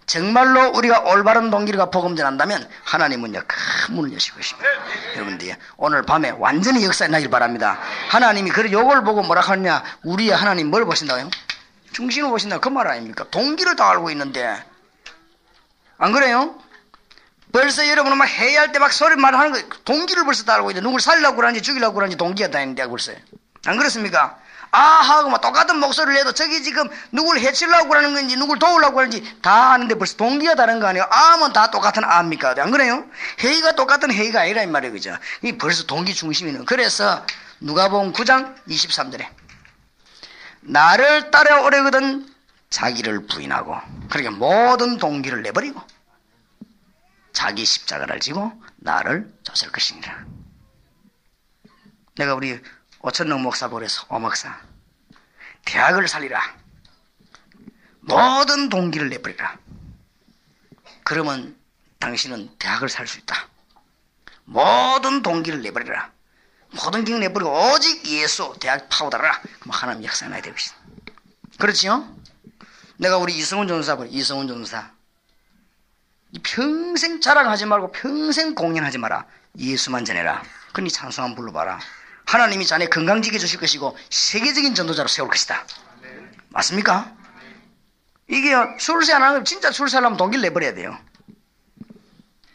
S1: 정말로 우리가 올바른 동기가 복음 전한다면 하나님은요 큰 문을 여시고 계십니다. 여러분들 오늘 밤에 완전히 역사에 나길 바랍니다. 하나님이 그래 요걸 보고 뭐라 하느냐, 우리의 하나님 뭘 보신다고요? 중심을 보신다 그 말 아닙니까? 동기를 다 알고 있는데 안 그래요? 벌써 여러분은 막 해야 할 때 막 소리 말하는 거 동기를 벌써 다 알고 있는데 누굴 살려고 그러는지 죽이려고 그러는지 동기가 다 있는데 벌써 안 그렇습니까? 아 하고 막 똑같은 목소리를 해도 저기 지금 누굴 해치려고 그러는 건지 누굴 도우려고 하는지 다 아는데 벌써 동기가 다른 거 아니에요? 아면 다 똑같은 아입니까? 안 그래요? 회의가 똑같은 회의가 아니라 이 말이에요. 그죠? 이 벌써 동기 중심이는. 그래서 누가복음 9장 23절에 나를 따라오려거든 자기를 부인하고 그러니까 모든 동기를 내버리고 자기 십자가를 지고 나를 쫓을 것이니라. 내가 우리 오천능 목사 보래서 오목사 대학을 살리라. 모든 동기를 내버리라. 그러면 당신은 대학을 살 수 있다. 모든 동기를 내버리라. 모든 길 내버리고 오직 예수 대학 파고들어라. 그럼 하나님 역사가 나야 될 것이다. 그렇지요? 내가 우리 이성훈 전도사 보래. 이성훈 전도사 평생 자랑하지 말고 평생 공연하지 마라. 예수만 전해라. 그러니 찬송한 불러봐라. 하나님이 자네 건강지게 주실 것이고 세계적인 전도자로 세울 것이다. 맞습니까? 이게 출세 안 하면 진짜 출세하려면 동기를 내버려야 돼요.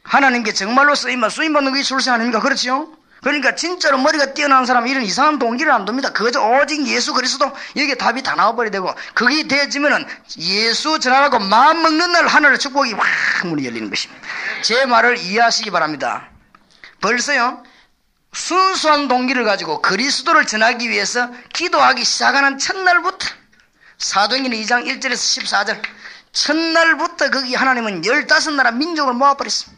S1: 하나님께 정말로 쓰임받는 게 출세 아닙니까? 그렇지요? 그러니까 진짜로 머리가 뛰어난 사람은 이런 이상한 동기를 안 둡니다. 그저 오직 예수 그리스도 여기에 답이 다 나와버려야 되고 그게 되어지면은 예수 전하라고 마음 먹는 날 하늘의 축복이 확 문이 열리는 것입니다. 제 말을 이해하시기 바랍니다. 벌써요 순수한 동기를 가지고 그리스도를 전하기 위해서 기도하기 시작하는 첫날부터 사도행전 2장 1절에서 14절 첫날부터 거기 하나님은 15나라 민족을 모아버렸습니다.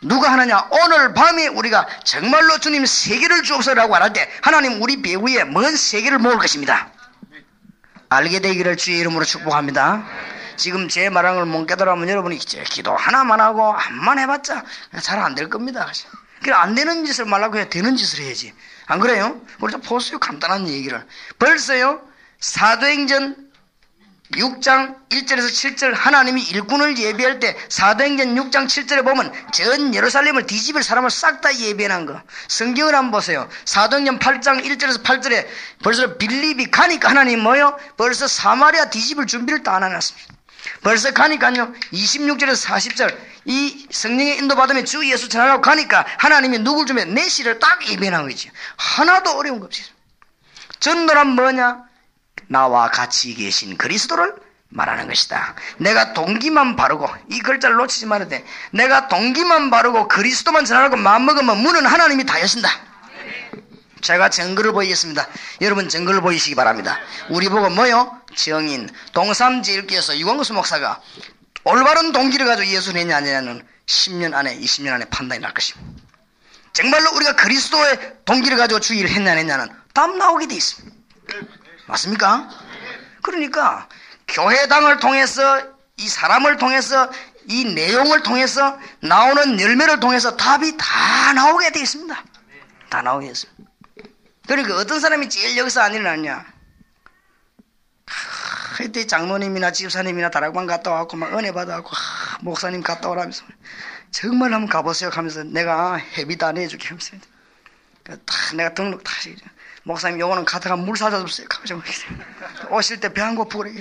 S1: 누가 하느냐? 오늘 밤에 우리가 정말로 주님 세계를 주옵소서라고 할 때 하나님 우리 배후에 먼 세계를 모을 것입니다. 알게 되기를 주의 이름으로 축복합니다. 지금 제 말한 걸 못 깨달으면 여러분이 기도 하나만 하고 암만 해봤자 잘 안 될 겁니다. 그러니까 안 되는 짓을 말라고 해야 되는 짓을 해야지. 안 그래요? 우리 좀 보세요. 간단한 얘기를. 벌써요 사도행전 6장 1절에서 7절 하나님이 일꾼을 예비할 때 사도행전 6장 7절에 보면 전 예루살렘을 뒤집을 사람을 싹 다 예비해놓은 거. 성경을 한번 보세요. 사도행전 8장 1절에서 8절에 벌써 빌립이 가니까 하나님 뭐요? 벌써 사마리아 뒤집을 준비를 다 해놨습니다. 벌써 가니까요 26절에서 40절 이 성령의 인도받으면 주 예수 전하라고 가니까 하나님이 누굴 주면 내시를 딱 예비해놓은 거지. 하나도 어려운 거 없이. 전도란 뭐냐? 나와 같이 계신 그리스도를 말하는 것이다. 내가 동기만 바르고 이 글자를 놓치지 말아야 돼. 내가 동기만 바르고 그리스도만 전하라고 마음먹으면 문은 하나님이 다 여신다. 제가 증거를 보이겠습니다. 여러분 증거를 보이시기 바랍니다. 우리 보고 뭐요? 정인 동삼제일교에서 유광수 목사가 올바른 동기를 가지고 예수를 했냐 안 했냐는 10년 안에 20년 안에 판단이 날 것입니다. 정말로 우리가 그리스도의 동기를 가지고 주의를 했냐 안 했냐는 답 나오게 돼 있습니다. 맞습니까? 그러니까 교회당을 통해서 이 사람을 통해서 이 내용을 통해서 나오는 열매를 통해서 답이 다 나오게 되어 있습니다. 다 나오게 되어 있습니다. 그러니까 어떤 사람이 제일 여기서 안 일어났냐? 그때 장로님이나 집사님이나 다락방 갔다 와갖고 막 은혜 받아갖고 목사님 갔다 오라면서 정말 한번 가보세요 하면서 내가 회비 다 내줄게 하면서 다 내가 등록 다 하시죠. 목사님 요거는 가다가 물 사다 줬어요. 오실 때 배 안 고프고 그래.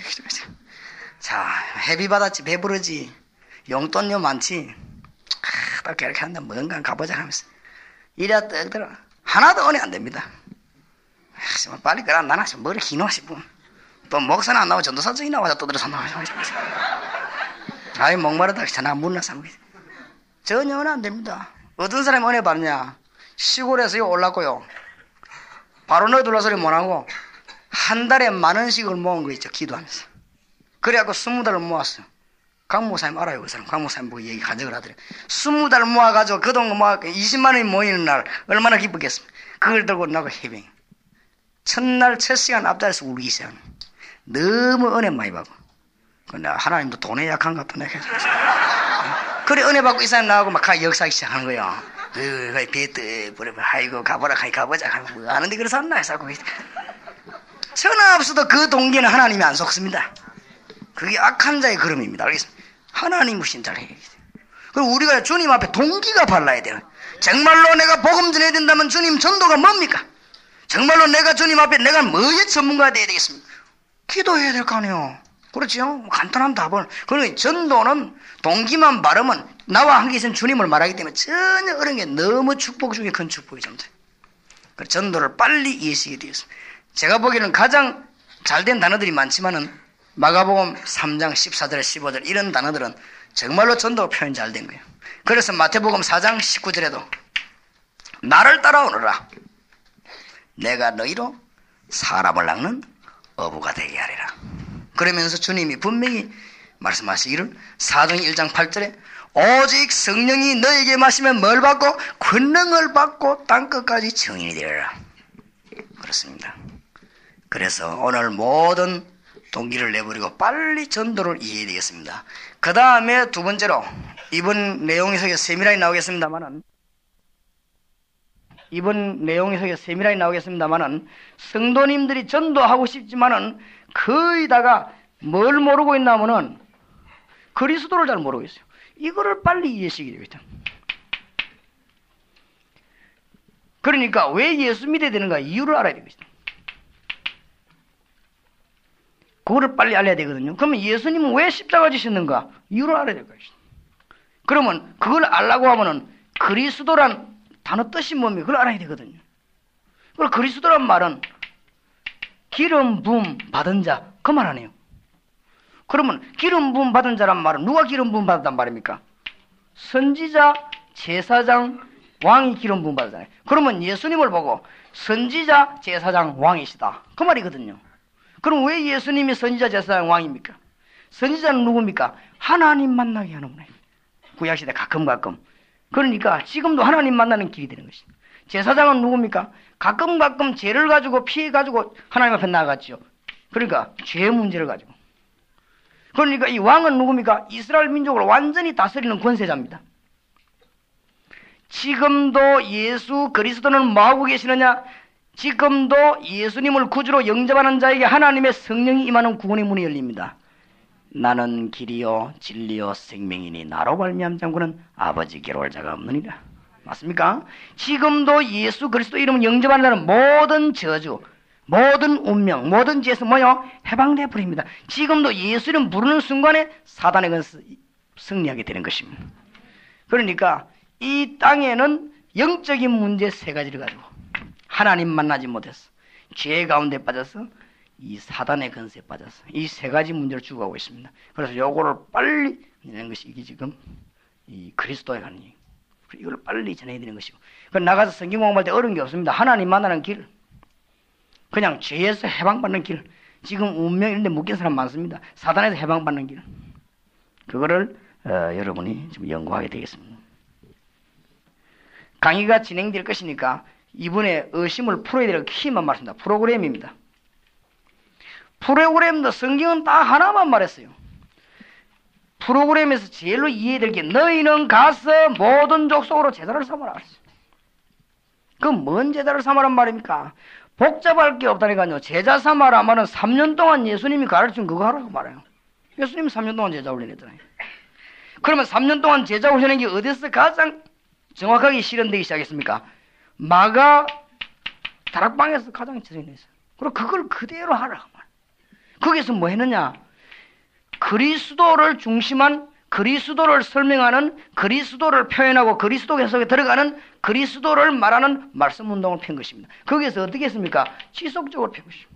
S1: 자 회비 받았지 배부르지 용돈요 많지 딱 이렇게 한다 뭔가 가보자 하면서 이래야 떡 들어 하나도 은혜 안 됩니다. 빨리 그라 나나 머리 기노 싶어. 또 목사는 안 나오고 전도사증이 나와서 떠들어서 나와서 아이 목마르다 나 물나 삼고 전혀 은혜 안 됩니다. 어떤 사람이 은혜 받냐? 시골에서요 올랐고요. 바로 넣어둘라 소리 못하고 한 달에 10,000원씩을 모은 거 있죠. 기도하면서. 그래갖고 20달을 모았어요. 강 목사님 알아요. 그 사람. 강 목사님 보고 얘기 간증을 하더래요. 20달 모아가지고 그동안 모아 20만 원이 모이는 날 얼마나 기쁘겠습니까? 그걸 들고 나고 해병. 첫날 첫 시간 앞자리에서 울기 시작. 너무 은혜 많이 받고. 근데 하나님도 돈에 약한 것 같다. 그래 은혜 받고 이 사람 나오고 막 역사하기 시작하는 거예요. 배뜨 버리면 아이고 가보라 가보자 하는데 그래서 안 나요. 전화 없어도 그 동기는 하나님이 안 속습니다. 그게 악한 자의 걸음입니다. 알겠습니까? 하나님 무신 잘 해야 돼요. 그리고 우리가 주님 앞에 동기가 발라야 돼요. 정말로 내가 복음 전해야 된다면 주님 전도가 뭡니까? 정말로 내가 주님 앞에 내가 뭐의 전문가가 돼야 되겠습니까? 기도해야 될 거 아니에요. 그렇죠? 간단한 답은. 그러니 전도는 동기만 바르면 나와 함께 계신 주님을 말하기 때문에 전혀 어려운 게 너무 축복 중에 큰 축복이 좀 돼요. 전도를 빨리 이해하시게 되었습니다. 제가 보기에는 가장 잘된 단어들이 많지만은 마가복음 3장 14절 15절 이런 단어들은 정말로 전도가 표현 잘 된 거예요. 그래서 마태복음 4장 19절에도 나를 따라오너라 내가 너희로 사람을 낚는 어부가 되게 하리라. 그러면서 주님이 분명히 말씀하시기를 사도행 1장 8절에 오직 성령이 너에게 마시면 뭘 받고 권능을 받고 땅끝까지 증인이 되리라. 그렇습니다. 그래서 오늘 모든 동기를 내버리고 빨리 전도를 이해해야 되겠습니다. 그 다음에 두 번째로 이번 내용이 속에 세밀하게 나오겠습니다만은 성도님들이 전도하고 싶지만은 거의 다가 뭘 모르고 있냐면은 그리스도를 잘 모르고 있어요. 이거를 빨리 이해시키게 되겠다. 그러니까 왜 예수 믿어야 되는가 이유를 알아야 되겠다. 그거를 빨리 알아야 되거든요. 그러면 예수님은 왜 십자가 지셨는가 이유를 알아야 될 것이다. 그러면 그걸 알라고 하면은 그리스도란 단어 뜻이 뭡니까? 그걸 알아야 되거든요. 그리고 그리스도란 말은 기름 부음 받은 자 그 말 아니에요. 그러면 기름 부음 받은 자란 말은 누가 기름 부음 받았단 말입니까? 선지자, 제사장, 왕이 기름 부음 받았잖아요. 그러면 예수님을 보고 선지자, 제사장, 왕이시다 그 말이거든요. 그럼 왜 예수님이 선지자, 제사장, 왕입니까? 선지자는 누굽니까? 하나님 만나게 하는 분이에요. 구약시대 가끔 그러니까 지금도 하나님 만나는 길이 되는 것입니다. 제사장은 누굽니까? 가끔 죄를 가지고 피해 가지고 하나님 앞에 나아갔죠. 그러니까 죄 문제를 가지고. 그러니까 이 왕은 누굽니까? 이스라엘 민족을 완전히 다스리는 권세자입니다. 지금도 예수 그리스도는 뭐하고 계시느냐? 지금도 예수님을 구주로 영접하는 자에게 하나님의 성령이 임하는 구원의 문이 열립니다. 나는 길이요 진리요 생명이니 나로 말미암 자고는 아버지께로 올 자가 없느니라. 맞습니까? 지금도 예수 그리스도 이름을 영접하는 자는 모든 저주, 모든 운명, 모든 죄에서 뭐요? 해방되어 버립니다. 지금도 예수 이름 부르는 순간에 사단의 건 승리하게 되는 것입니다. 그러니까 이 땅에는 영적인 문제 세 가지를 가지고 하나님 만나지 못해서 죄 가운데 빠져서 이 사단의 건세에 빠져서 이 세 가지 문제를 주고가고 있습니다. 그래서 요거를 빨리 내는 것이 이게 지금 이 그리스도에 가는 얘기. 이걸 빨리 전해야 되는 것이고. 나가서 성경 공부할 때 어려운 게 없습니다. 하나님 만나는 길, 그냥 죄에서 해방받는 길. 지금 운명 이런 데 묶인 사람 많습니다. 사단에서 해방받는 길. 그거를 여러분이 좀 연구하게 되겠습니다. 강의가 진행될 것이니까 이번에 의심을 풀어야 될 키만 말씀니다. 프로그램입니다. 프로그램도 성경은 딱 하나만 말했어요. 프로그램에서 제일로 이해될 게 너희는 가서 모든 족속으로 제자를 삼아라. 그럼 뭔 제자를 삼아란 말입니까? 복잡할 게 없다니까요. 제자 삼아라 말은 3년 동안 예수님이 가르친 그거 하라고 말해요. 예수님이 3년 동안 제자 훈련했잖아요. 그러면 3년 동안 제자 훈련한 게 어디서 가장 정확하게 실현되기 시작했습니까? 마가 다락방에서 가장 실현했어요. 그리고 그걸 그대로 하라고 말해요. 거기서 뭐 했느냐? 그리스도를 중심한, 그리스도를 설명하는, 그리스도를 표현하고 그리스도 해석에 들어가는 그리스도를 말하는 말씀 운동을 편 것입니다. 거기서 어떻게 했습니까? 지속적으로 편 것입니다.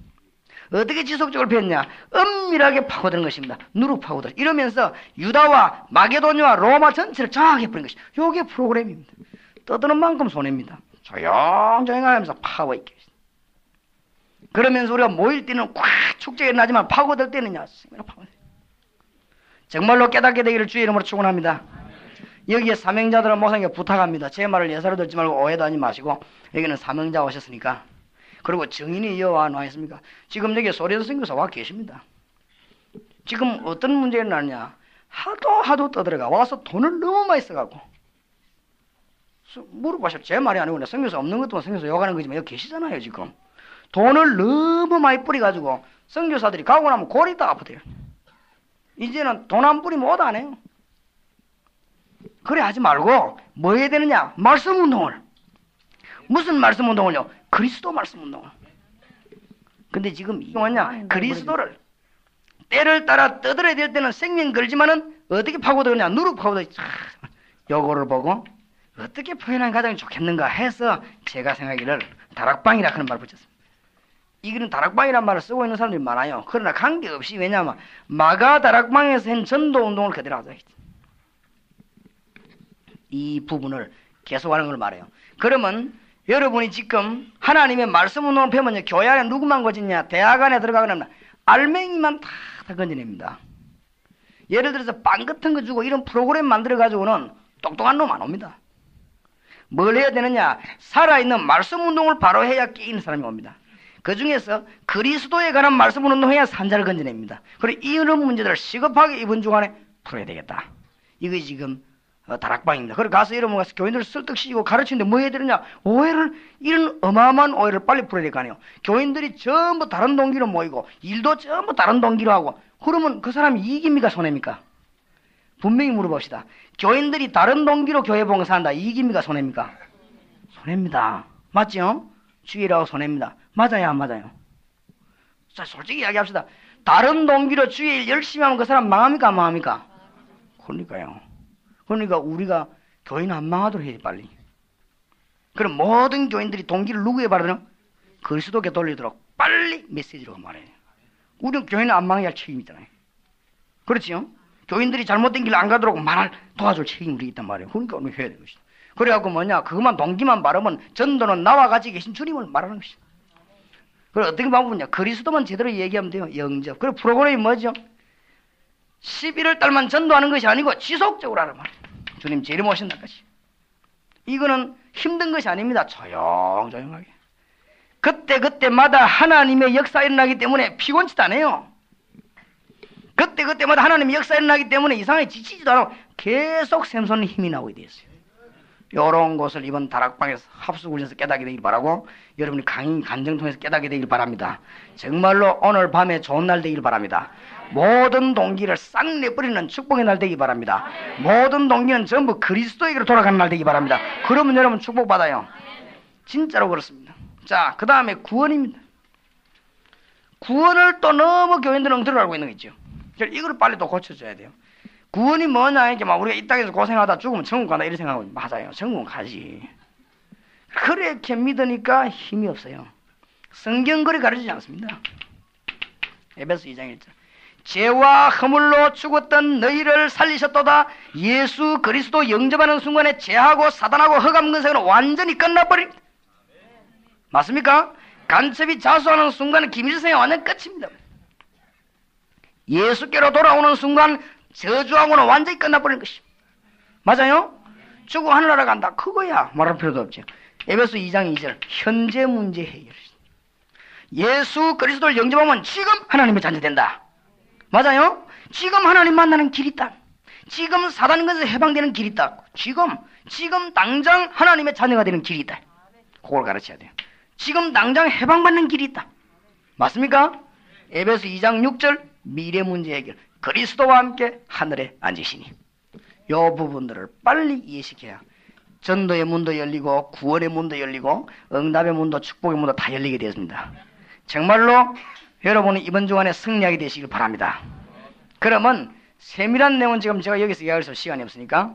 S1: 어떻게 지속적으로 폈냐? 은밀하게 파고드는 것입니다. 누룩 파고들. 이러면서 유다와 마게도니와 로마 전체를 정확히 뿌린 것입니다. 이게 프로그램입니다. 떠드는 만큼 손해입니다. 조용조용 하면서 파고 있게. 그러면서 우리가 모일 때는 꽉 축제가 나지만 파고들 때는요, 정말로 깨닫게 되기를 주의 이름으로 축원합니다. 여기에 사명자들은 목사님께 부탁합니다. 제 말을 예사로 듣지 말고 오해도 하지 마시고, 여기는 사명자 오셨으니까. 그리고 증인이 여와 와 있습니까? 지금 여기 소리도 선교사 와 계십니다. 지금 어떤 문제가 일어나느냐? 하도 떠들어가 와서 돈을 너무 많이 써가고 물어보셔. 제 말이 아니고 선교사 없는 것도 선교사 욕하는 거지만 여기 계시잖아요. 지금 돈을 너무 많이 뿌려가지고 선교사들이 가고 나면 골이 다 아프대요. 이제는 돈 안 뿌리면 오도 안 해요. 그래 하지 말고 뭐 해야 되느냐? 말씀 운동을. 무슨 말씀 운동을요? 그리스도 말씀 운동을. 근데 지금 이게 뭐냐? 그리스도를 때를 따라 떠들어야 될 때는 생명 걸지만은 어떻게 파고들느냐? 누룩 파고들. 요거를 보고 어떻게 표현하는 가장 좋겠는가 해서 제가 생각하기를 다락방이라 하는 말 붙였습니다.
S2: 이거는 다락방이란 말을 쓰고 있는 사람들이 많아요. 그러나 관계없이, 왜냐하면 마가 다락방에서 한 전도운동을 그대로 하자. 이 부분을 계속하는 걸 말해요. 그러면 여러분이 지금 하나님의 말씀 운동을 배우면 교회 안에 누구만 거짓냐? 대학 안에 들어가거나 알맹이만 다 건져냅니다. 예를 들어서 빵 같은 거 주고 이런 프로그램 만들어가지고는 똑똑한 놈 안 옵니다. 뭘 해야 되느냐? 살아있는 말씀 운동을 바로 해야 끼이는 사람이 옵니다. 그 중에서 그리스도에 관한 말씀 운동해야 산자를 건져냅니다. 그리고 이런 문제들을 시급하게 이번 주간에 풀어야 되겠다. 이거 지금 다락방입니다. 그리고 가서 여러분 가서 교인들 설득시키고 가르치는데 뭐 해야 되느냐? 오해를, 이런 어마어마한 오해를 빨리 풀어야 될 거 아니에요. 교인들이 전부 다른 동기로 모이고 일도 전부 다른 동기로 하고, 그러면 그 사람이 이익입니까 손해입니까? 분명히 물어봅시다. 교인들이 다른 동기로 교회 봉사한다. 이익입니까 손해입니까? 손해입니다. 맞죠? 주일하고 손해입니다. 맞아요 안 맞아요? 자, 솔직히 이야기합시다. 다른 동기로 주일 열심히 하면 그 사람 망합니까 안 망합니까? 그러니까요. 그러니까 우리가 교인 안 망하도록 해야지 빨리. 그럼 모든 교인들이 동기를 누구에 바르냐? 그리스도께 돌리도록 빨리 메시지로 말해야 돼요. 우리는 교인은 안 망해야 할 책임이 있잖아요. 그렇지요? 교인들이 잘못된 길을 안 가도록 말할 도와줄 책임이 우리 있단 말이에요. 그러니까 우리 해야 되는 것이다. 그래갖고 뭐냐? 그것만 동기만 바르면 전도는 나와 같이 계신 주님을 말하는 것이다. 그리고 어떻게 방법이냐? 그리스도만 제대로 얘기하면 돼요. 영접. 그리고 프로그램이 뭐죠? 11월 달만 전도하는 것이 아니고 지속적으로 하는 말이에요. 주님 제 이름 오신다는 것이. 이거는 힘든 것이 아닙니다. 조용조용하게. 그때마다 하나님의 역사 일어나기 때문에 피곤치도 않아요. 그때마다 하나님의 역사 일어나기 때문에 이상하게 지치지도 않고 계속 샘솟는 힘이 나오게 되었어요. 이런 것을 이번 다락방에서 합숙훈련에서 깨닫게 되길 바라고, 여러분이 강의 간증 통해서 깨닫게 되길 바랍니다. 정말로 오늘 밤에 좋은 날 되길 바랍니다. 모든 동기를 싹 내버리는 축복의 날 되기 바랍니다. 모든 동기는 전부 그리스도에게로 돌아가는 날 되기 바랍니다. 그러면 여러분 축복받아요. 진짜로 그렇습니다. 자, 그 다음에 구원입니다. 구원을 또 너무 교인들은 엉터리로 알고 있는 거죠. 이걸 빨리 또 고쳐줘야 돼요. 구원이 뭐냐, 이게 막 우리가 이 땅에서 고생하다 죽으면 천국 간다 이런 생각하고, 맞아요. 천국 가지. 그렇게 믿으니까 힘이 없어요. 성경 그리 가르치지 않습니다. 에베소 2장 1절. 죄와 허물로 죽었던 너희를 살리셨도다. 예수 그리스도 영접하는 순간에 죄하고 사단하고 흑암 근세는 완전히 끝나버립니다. 맞습니까? 간첩이 자수하는 순간은 기밀생활 완전 끝입니다. 예수께로 돌아오는 순간 저주하고는 완전히 끝나버리는 것입니다. 맞아요? 죽고 하늘나라 간다. 그거야. 말할 필요도 없죠. 에베소 2장 2절. 현재 문제 해결. 예수 그리스도를 영접하면 지금 하나님의 자녀 된다. 맞아요? 지금 하나님 만나는 길이 있다. 지금 사단 것에서 해방되는 길이 있다. 지금 당장 하나님의 자녀가 되는 길이 있다. 그걸 가르쳐야 돼요. 지금 당장 해방받는 길이 있다. 맞습니까? 에베소 2장 6절. 미래 문제 해결. 그리스도와 함께 하늘에 앉으시니. 이 부분들을 빨리 이해시켜야 전도의 문도 열리고 구원의 문도 열리고 응답의 문도 축복의 문도 다 열리게 되었습니다. 정말로 여러분은 이번 주간에 승리하게 되시길 바랍니다. 그러면 세밀한 내용은 지금 제가 여기서 이야기할 시간이 없으니까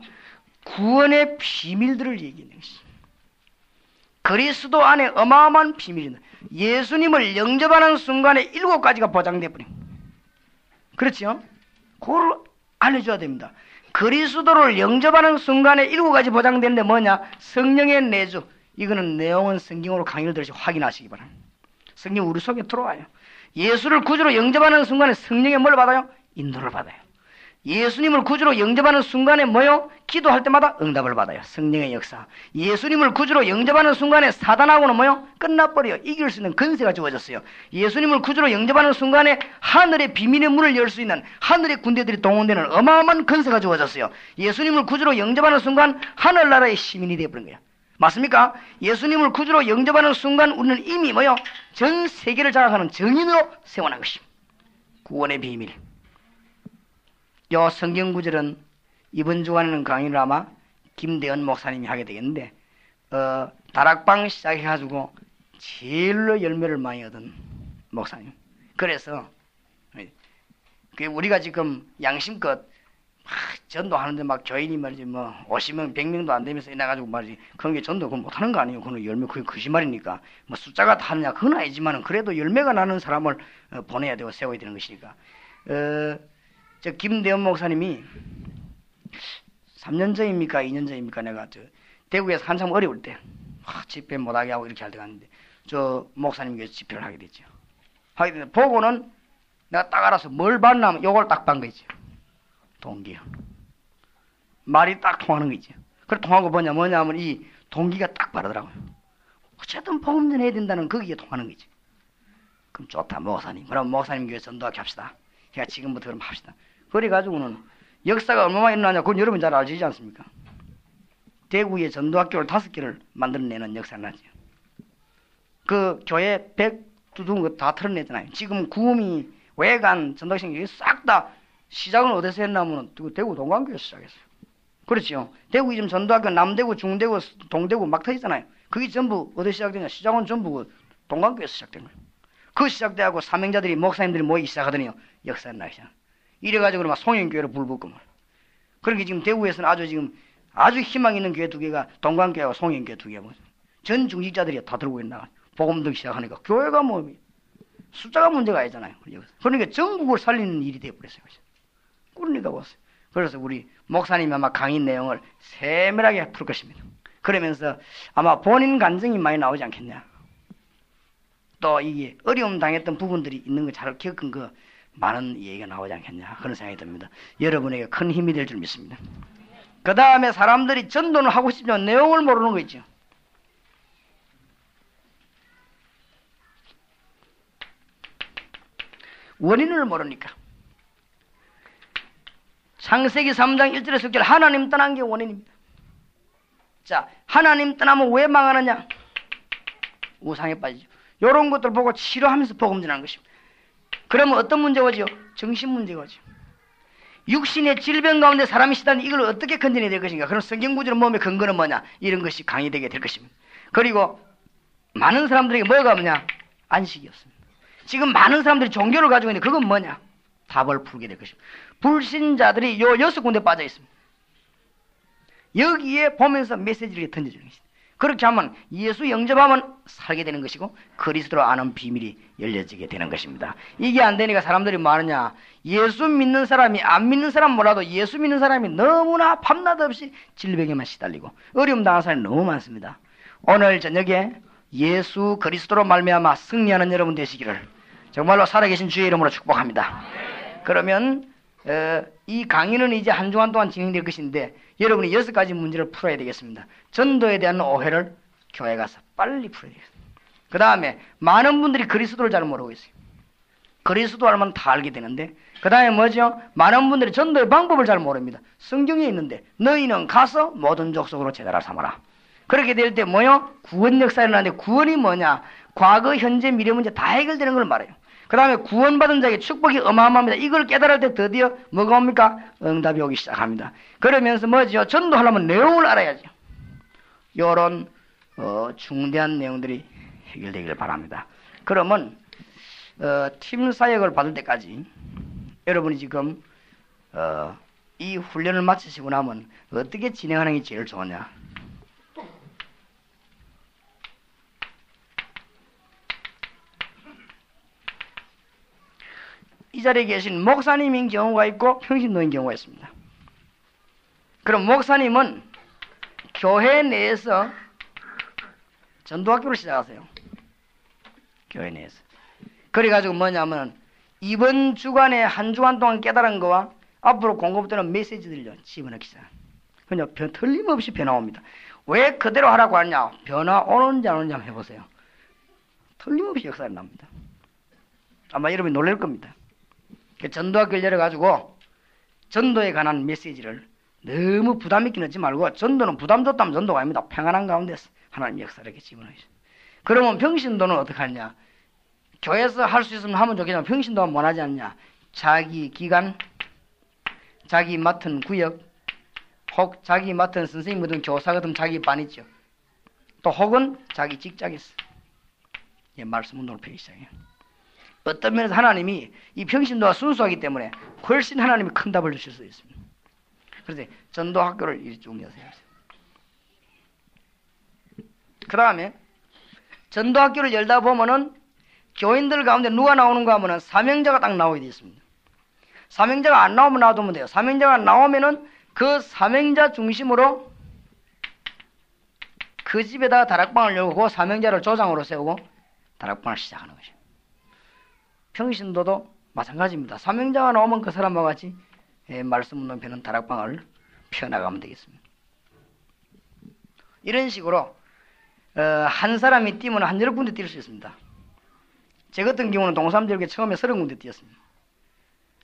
S2: 구원의 비밀들을 얘기하는 것입니다. 그리스도 안에 어마어마한 비밀입니다. 예수님을 영접하는 순간에 7가지가 보장되어 버립니다. 그렇죠? 그걸 알려줘야 됩니다. 그리스도를 영접하는 순간에 7가지 보장되는데 뭐냐? 성령의 내주. 이거는 내용은 성경으로 강의를 들으시 확인하시기 바랍니다. 성경 우리 속에 들어와요. 예수를 구주로 영접하는 순간에 성령의 뭘 받아요? 인도를 받아요. 예수님을 구주로 영접하는 순간에 뭐요? 기도할 때마다 응답을 받아요. 성령의 역사. 예수님을 구주로 영접하는 순간에 사단하고는 뭐요? 끝나버려요. 이길 수 있는 근세가 주어졌어요. 예수님을 구주로 영접하는 순간에 하늘의 비밀의 문을 열 수 있는 하늘의 군대들이 동원되는 어마어마한 근세가 주어졌어요. 예수님을 구주로 영접하는 순간 하늘나라의 시민이 되어버린 거예요. 맞습니까? 예수님을 구주로 영접하는 순간 우리는 이미 뭐요? 전 세계를 장악하는 정인으로 세워난 것입니다. 구원의 비밀. 요 성경 구절은 이번 주간에는 강의를 아마 김대현 목사님이 하게 되겠는데, 다락방 시작해가지고 제일로 열매를 많이 얻은 목사님. 그래서 우리가 지금 양심껏 전도하는데 막 교인이 말이지 뭐 50명 100명도 안 되면서 이래가지고 말이지 그런 게 전도 그건 못하는 거 아니에요. 그건 열매 그게 거짓말이니까 뭐 숫자가 다느냐 그건 아니지만은 그래도 열매가 나는 사람을 보내야 되고 세워야 되는 것이니까 저 김대원 목사님이 3년 전입니까 2년 전입니까 내가 저 대구에서 한참 어려울 때 집회 못하게 하고 이렇게 할 때가 있는데 저 목사님께서 집회를 하게 됐죠. 하게 됐는데 보고는 내가 딱 알아서 뭘 봤나 하면 요걸 딱 본 거지. 동기요. 말이 딱 통하는 거지. 그래 통한 거 뭐냐 하면 이 동기가 딱 바르더라고요. 어쨌든 복음 전해야 된다는 거기에 통하는 거지. 그럼 좋다 목사님. 그럼 목사님 교회 전도하게 합시다. 그러니까 지금부터 그럼 합시다. 그래가지고는 역사가 얼마나 일어나냐 그건 여러분 잘 아시지 않습니까? 대구에 전도학교를 5개를 만들어내는 역사를 하죠. 그 교회 100두둥 거 다 털어냈잖아요. 지금 구음이 외관 전도학생이 싹 다 시작은 어디서 했냐면 대구 동관교에서 시작했어요. 그렇죠. 대구 지금 전도학교 남대구 중대구 동대구 막 터있잖아요. 그게 전부 어디서 시작되냐 시작은 전부 동관교에서 시작된 거예요. 그 시작돼갖고 사명자들이 목사님들이 모이기 시작하더니요 역사는 나기 시작. 이래가지고 막 송영교회로 불붙고 말. 그렇게 지금 대구에서는 아주 희망 있는 교회 2개가 동관교회와 송영교회 2개가 전 중직자들이 다 들고 있나 복음 듣기 시작하니까 교회가 뭐 숫자가 문제가 아니잖아요. 그러니까 전국을 살리는 일이 되어버렸어요. 그러니까 보세요. 그래서 우리 목사님이 아마 강의 내용을 세밀하게 풀 것입니다. 그러면서 아마 본인 간증이 많이 나오지 않겠냐. 또 이게 어려움 당했던 부분들이 있는 거 잘 겪은 거 많은 얘기가 나오지 않겠냐 그런 생각이 듭니다. 여러분에게 큰 힘이 될 줄 믿습니다. 그 다음에 사람들이 전도는 하고 싶지만 내용을 모르는 거 있죠. 원인을 모르니까. 창세기 3장 1절에 속절 하나님 떠난 게 원인입니다. 자, 하나님 떠나면 왜 망하느냐? 우상에 빠지죠. 이런 것들 보고 치료하면서 복음 전하는 것입니다. 그러면 어떤 문제가 오죠? 정신 문제가 오죠. 육신의 질병 가운데 사람이 시달리는 이걸 어떻게 건져내야 될 것인가? 그럼 성경구조로 몸의 근거는 뭐냐? 이런 것이 강의되게 될 것입니다. 그리고 많은 사람들에게 뭐가 뭐냐? 안식이 없습니다. 지금 많은 사람들이 종교를 가지고 있는데 그건 뭐냐? 답을 풀게 될 것입니다. 불신자들이 요 6군데 빠져 있습니다. 여기에 보면서 메시지를 던져주는 것입니다. 그렇게 하면 예수 영접하면 살게 되는 것이고 그리스도로 아는 비밀이 열려지게 되는 것입니다. 이게 안 되니까 사람들이 뭐 하느냐? 예수 믿는 사람이 안 믿는 사람 몰라도 예수 믿는 사람이 너무나 밤낮 없이 질병에만 시달리고 어려움 당한 사람이 너무 많습니다. 오늘 저녁에 예수 그리스도로 말미암아 승리하는 여러분 되시기를 정말로 살아계신 주의 이름으로 축복합니다. 그러면 이 강의는 이제 한 주간 동안 진행될 것인데 여러분이 6가지 문제를 풀어야 되겠습니다. 전도에 대한 오해를 교회 가서 빨리 풀어야 되겠습니다. 그 다음에 많은 분들이 그리스도를 잘 모르고 있어요. 그리스도 알면 다 알게 되는데 그 다음에 뭐죠? 많은 분들이 전도의 방법을 잘 모릅니다. 성경에 있는데 너희는 가서 모든 족속으로 제자를 삼아라. 그렇게 될 때 뭐요? 구원 역사가 일어나는데 구원이 뭐냐? 과거, 현재, 미래 문제 다 해결되는 걸 말해요. 그 다음에 구원받은 자에게 축복이 어마어마합니다. 이걸 깨달을 때 드디어 뭐가 옵니까? 응답이 오기 시작합니다. 그러면서 뭐죠? 전도하려면 내용을 알아야죠. 이런 중대한 내용들이 해결되기를 바랍니다. 그러면 팀 사역을 받을 때까지 여러분이 지금 이 훈련을 마치시고 나면 어떻게 진행하는 게 제일 좋으냐? 이 자리에 계신 목사님인 경우가 있고 평신도인 경우가 있습니다. 그럼 목사님은 교회 내에서 전도학교를 시작하세요. 교회 내에서. 그래가지고 뭐냐면 이번 주간에 한 주간 동안 깨달은 거와 앞으로 공급되는 메시지들을 집어넣기 시작합니다. 그냥 틀림없이 변화 옵니다. 왜 그대로 하라고 하냐? 변화 오는지 안 오는지 한번 해보세요. 틀림없이 역사가 납니다. 아마 여러분이 놀랄 겁니다. 전도학교를 열어가지고 전도에 관한 메시지를 너무 부담 있게 넣지 말고 전도는 부담 줬다면 전도가 아닙니다. 평안한 가운데서 하나님 역사를 이렇게 집어넣으시죠. 그러면 평신도는 어떻게 하냐? 교회에서 할 수 있으면 하면 좋겠지만 평신도는 원하지 않냐? 자기 기간, 자기 맡은 구역, 혹 자기 맡은 선생님이든 교사거든 자기 반 있죠. 또 혹은 자기 직장에서 말씀 운동을 펴기 시작해요. 어떤 면에서 하나님이 이 평신도가 순수하기 때문에 훨씬 하나님이 큰 답을 주실 수 있습니다. 그래서 전도 학교를 이리 쭉 여세요. 그 다음에 전도 학교를 열다 보면은 교인들 가운데 누가 나오는가 하면은 사명자가 딱 나오게 되어 있습니다. 사명자가 안 나오면 놔두면 돼요. 사명자가 나오면은 그 사명자 중심으로 그 집에다가 다락방을 열고 그 사명자를 조장으로 세우고 다락방을 시작하는 것이에요. 평신도도 마찬가지입니다. 사명자가 나오면 그 사람과 같이 말씀 운동 펴는 다락방을 펴나가면 되겠습니다. 이런 식으로 한 사람이 뛰면 한 10군데 뛸 수 있습니다. 제 같은 경우는 동사무지역에 처음에 30군데 뛰었습니다.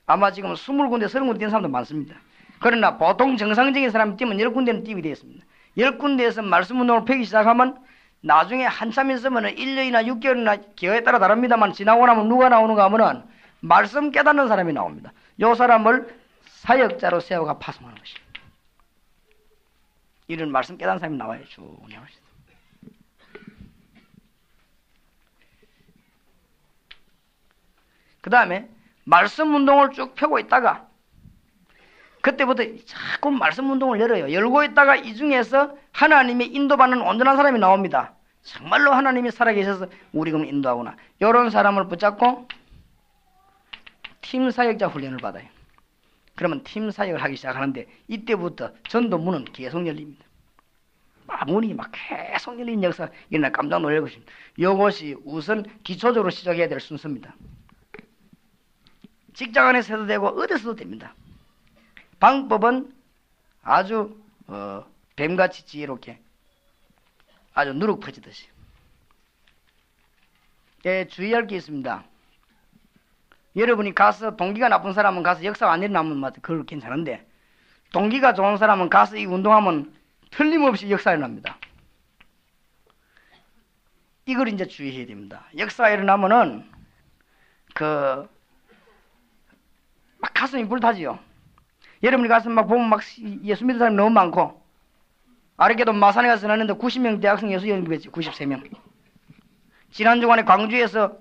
S2: 아마 지금 20군데, 30군데 뛰는 사람도 많습니다. 그러나 보통 정상적인 사람이 뛰면 10군데는 뛰게 되었습니다. 10군데에서 말씀 운동을 펴기 시작하면 나중에 한참 있으면 1년이나 6개월이나 기회에 따라 다릅니다만 지나고 나면 누가 나오는가 하면은 말씀 깨닫는 사람이 나옵니다. 요 사람을 사역자로 세워가 파송하는 것입니다. 이런 말씀 깨닫는 사람이 나와요. 쭉 나오시죠. 그 다음에 말씀 운동을 쭉 펴고 있다가 그때부터 자꾸 말씀 운동을 열어요. 열고 있다가 이 중에서 하나님의 인도받는 온전한 사람이 나옵니다. 정말로 하나님이 살아계셔서 우리금 인도하구나. 이런 사람을 붙잡고 팀 사역자 훈련을 받아요. 그러면 팀 사역을 하기 시작하는데 이때부터 전도 문은 계속 열립니다. 문이 막 계속 열리는 역사 일어나 깜짝 놀랄 것입니다. 이것이 우선 기초적으로 시작해야 될 순서입니다. 직장 안에서 해도 되고 어디서도 됩니다. 방법은 아주 뱀같이 지혜롭게 아주 누룩 퍼지듯이. 주의할 게 있습니다. 여러분이 가서 동기가 나쁜 사람은 가서 역사가 안 일어나면 그걸 괜찮은데 동기가 좋은 사람은 가서 이 운동하면 틀림없이 역사가 일어납니다. 이걸 이제 주의해야 됩니다. 역사가 일어나면은 막 가슴이 불타지요. 여러분이 가서 막 보면 막 예수 믿는 사람이 너무 많고 아랫게도 마산에 가서 나는데 90명 대학생 예수 연구했지. 93명. 지난 주간에 광주에서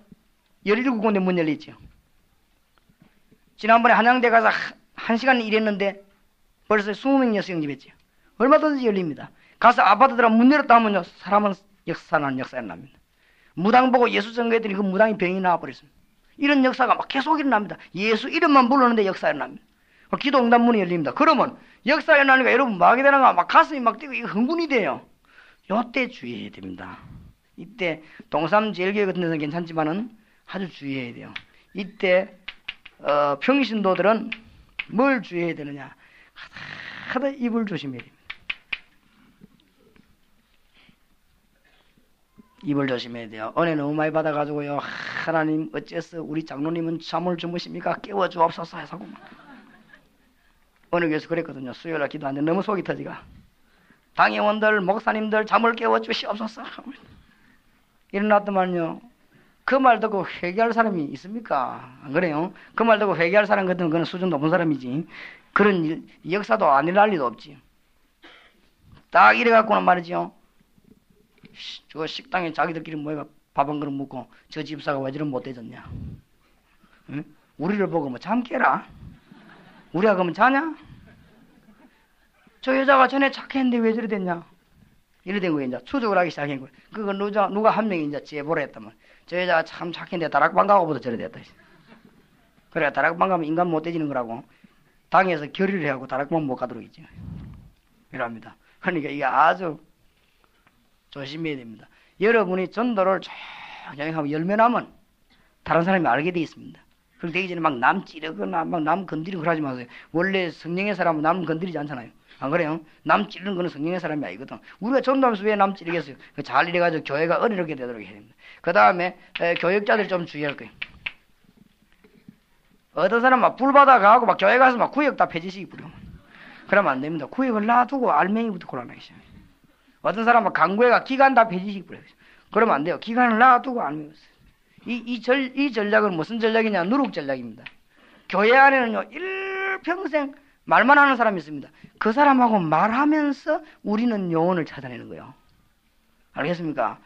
S2: 17군데 문 열렸죠. 지난번에 한양대 가서 1시간 일했는데 벌써 20명 예수 영접했죠. 얼마든지 열립니다. 가서 아파트들아 문 열었다 하면요. 사람은 역사는 납니다. 무당 보고 예수 전거했더니 그 무당이 병이 나와버렸습니다. 이런 역사가 막 계속 일어납니다. 예수 이름만 부르는데 역사가 일어납니다. 기도 응답 문이 열립니다. 그러면 역사가 일어나니까 여러분 뭐 하게 되는가? 막 가슴이 막 뛰고 이거 흥분이 돼요. 요때 주의해야 됩니다. 이때 동삼제일교회 같은 데서는 괜찮지만은 아주 주의해야 돼요. 이때 평신도들은 뭘 주의해야 되느냐? 하다 입을 조심해야 됩니다. 입을 조심해야 돼요. 은혜 너무 많이 받아가지고요. 하나님 어째서 우리 장로님은 잠을 주무십니까? 깨워주옵소서 해서 어느 교회에서 그랬거든요. 수요일날 기도하는데 너무 속이 터지가. 당회원들 목사님들 잠을 깨워주시옵소서 일어났더만요. 그 말 듣고 회개할 사람이 있습니까? 안 그래요? 그 말 듣고 회개할 사람 같은 그는 수준 높은 사람이지. 그런 역사도 안 일어날 리도 없지. 딱 이래갖고는 말이죠. 저 식당에 자기들끼리 모여가 밥 한 그릇 먹고 저 집사가 왜 저런 못되졌냐? 응? 우리를 보고 뭐 잠 깨라? 우리가 그러면 자냐? 저 여자가 전에 착했는데 왜 저래 됐냐? 이래 된 거예요. 이제 추적을 하기 시작한 거예요. 그거 누가 한 명이 이제 제보를 했다면 저 여자가 참 착했는데 다락방 가고부터 저래 됐다. 그래 다락방 가면 인간 못되지는 거라고 당에서 결의를 해갖고 다락방 못 가도록 있죠. 이랍니다. 그러니까 이게 아주 조심해야 됩니다. 여러분이 전도를 조용히 하고 열면하면 다른 사람이 알게 돼 있습니다. 그렇게 되기 전에 막 남 찌르거나 막 남 건드리고 그러지 마세요. 원래 성령의 사람은 남 건드리지 않잖아요. 안 그래요? 남 찌르는 거는 성령의 사람이 아니거든. 우리가 전도하면서 왜 남 찌르겠어요? 잘 이래가지고 교회가 어렵게 되도록 해야 됩니다. 그 다음에 교역자들 좀 주의할 거예요. 어떤 사람 막 불받아 가고 막 교회 가서 막 구역 다 폐지시키 부려. 그러면 안 됩니다. 구역을 놔두고 알맹이부터 골라내기 시작해요. 어떤 사람은 강구회가 기간 다 폐지시키 부려. 그러면 안 돼요. 기간을 놔두고 알맹이 없어요. 이 전략은 무슨 전략이냐? 누룩 전략입니다. 교회 안에는요, 일평생 말만 하는 사람이 있습니다. 그 사람하고 말하면서 우리는 영혼을 찾아내는 거예요. 알겠습니까?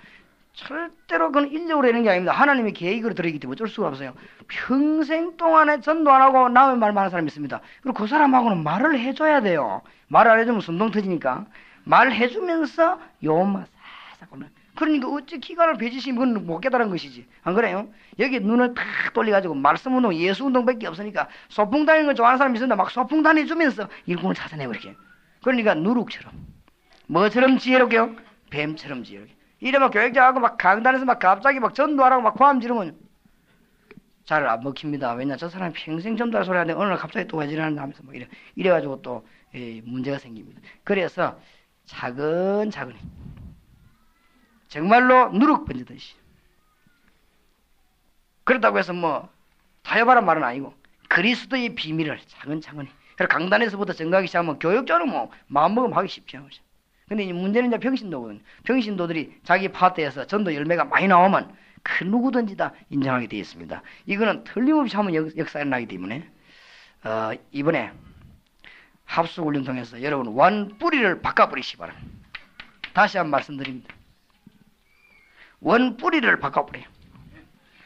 S2: 절대로 그건 인력으로 되는 게 아닙니다. 하나님의 계획으로 들어있기 때문에 어쩔 수가 없어요. 평생 동안에 전도 안 하고 남의 말만 하는 사람이 있습니다. 그리고 그 사람하고는 말을 해줘야 돼요. 말을 안 해주면 순동 터지니까. 말해주면서 요만 싹싹 올라. 그러니까 어찌 기간을 배지시면 그건 못 깨달은 것이지. 안 그래요? 여기 눈을 탁 돌려가지고 말씀 운동, 예수 운동밖에 없으니까 소풍 다니는 걸 좋아하는 사람이 있습니다. 막 소풍 다녀주면서 일꾼을 찾아내고 이렇게. 그러니까 누룩처럼. 뭐처럼 지혜롭게요? 뱀처럼 지혜롭게. 이래막 교육자하고 막 강단에서 막 갑자기 막 전도하라고 막 고함 지르면 잘 안 먹힙니다. 왜냐, 저 사람이 평생 전도할 소리 하는데 어느 날 갑자기 또 왜지라는 하면서 막 이래가지고 또 문제가 생깁니다. 그래서 차근차근히 정말로 누룩 번지듯이. 그렇다고 해서 뭐 타협하란 말은 아니고 그리스도의 비밀을 차근차근히. 그래서 강단에서부터 전가하기 시작하면 교육자는 뭐 마음먹으면 하기 쉽지 않죠. 근데 이 문제는 이제 병신도거든요. 병신도들이 자기 파트에서 전도 열매가 많이 나오면 그 누구든지 다 인정하게 되어 있습니다. 이거는 틀림없이 한번 역사에 나기 때문에 이번에 합숙훈련 통해서 여러분 원뿌리를 바꿔버리시기 바랍니다. 다시 한번 말씀드립니다. 원뿌리를 바꿔버려요.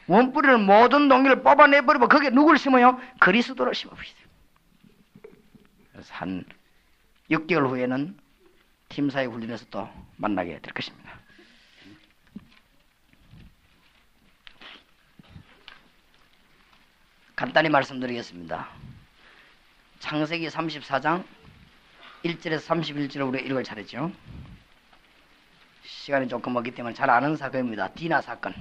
S2: 원뿌리를 모든 동기를 뽑아내버리고 거기에 누구를 심어요? 그리스도를 심어버리세요. 그래서 한 6개월 후에는 팀사회 훈련에서 또 만나게 될 것입니다. 간단히 말씀드리겠습니다. 창세기 34장 1절에서 31절을 우리가 읽을 차례죠. 시간이 조금 없기 때문에 잘 아는 사건입니다. 디나 사건.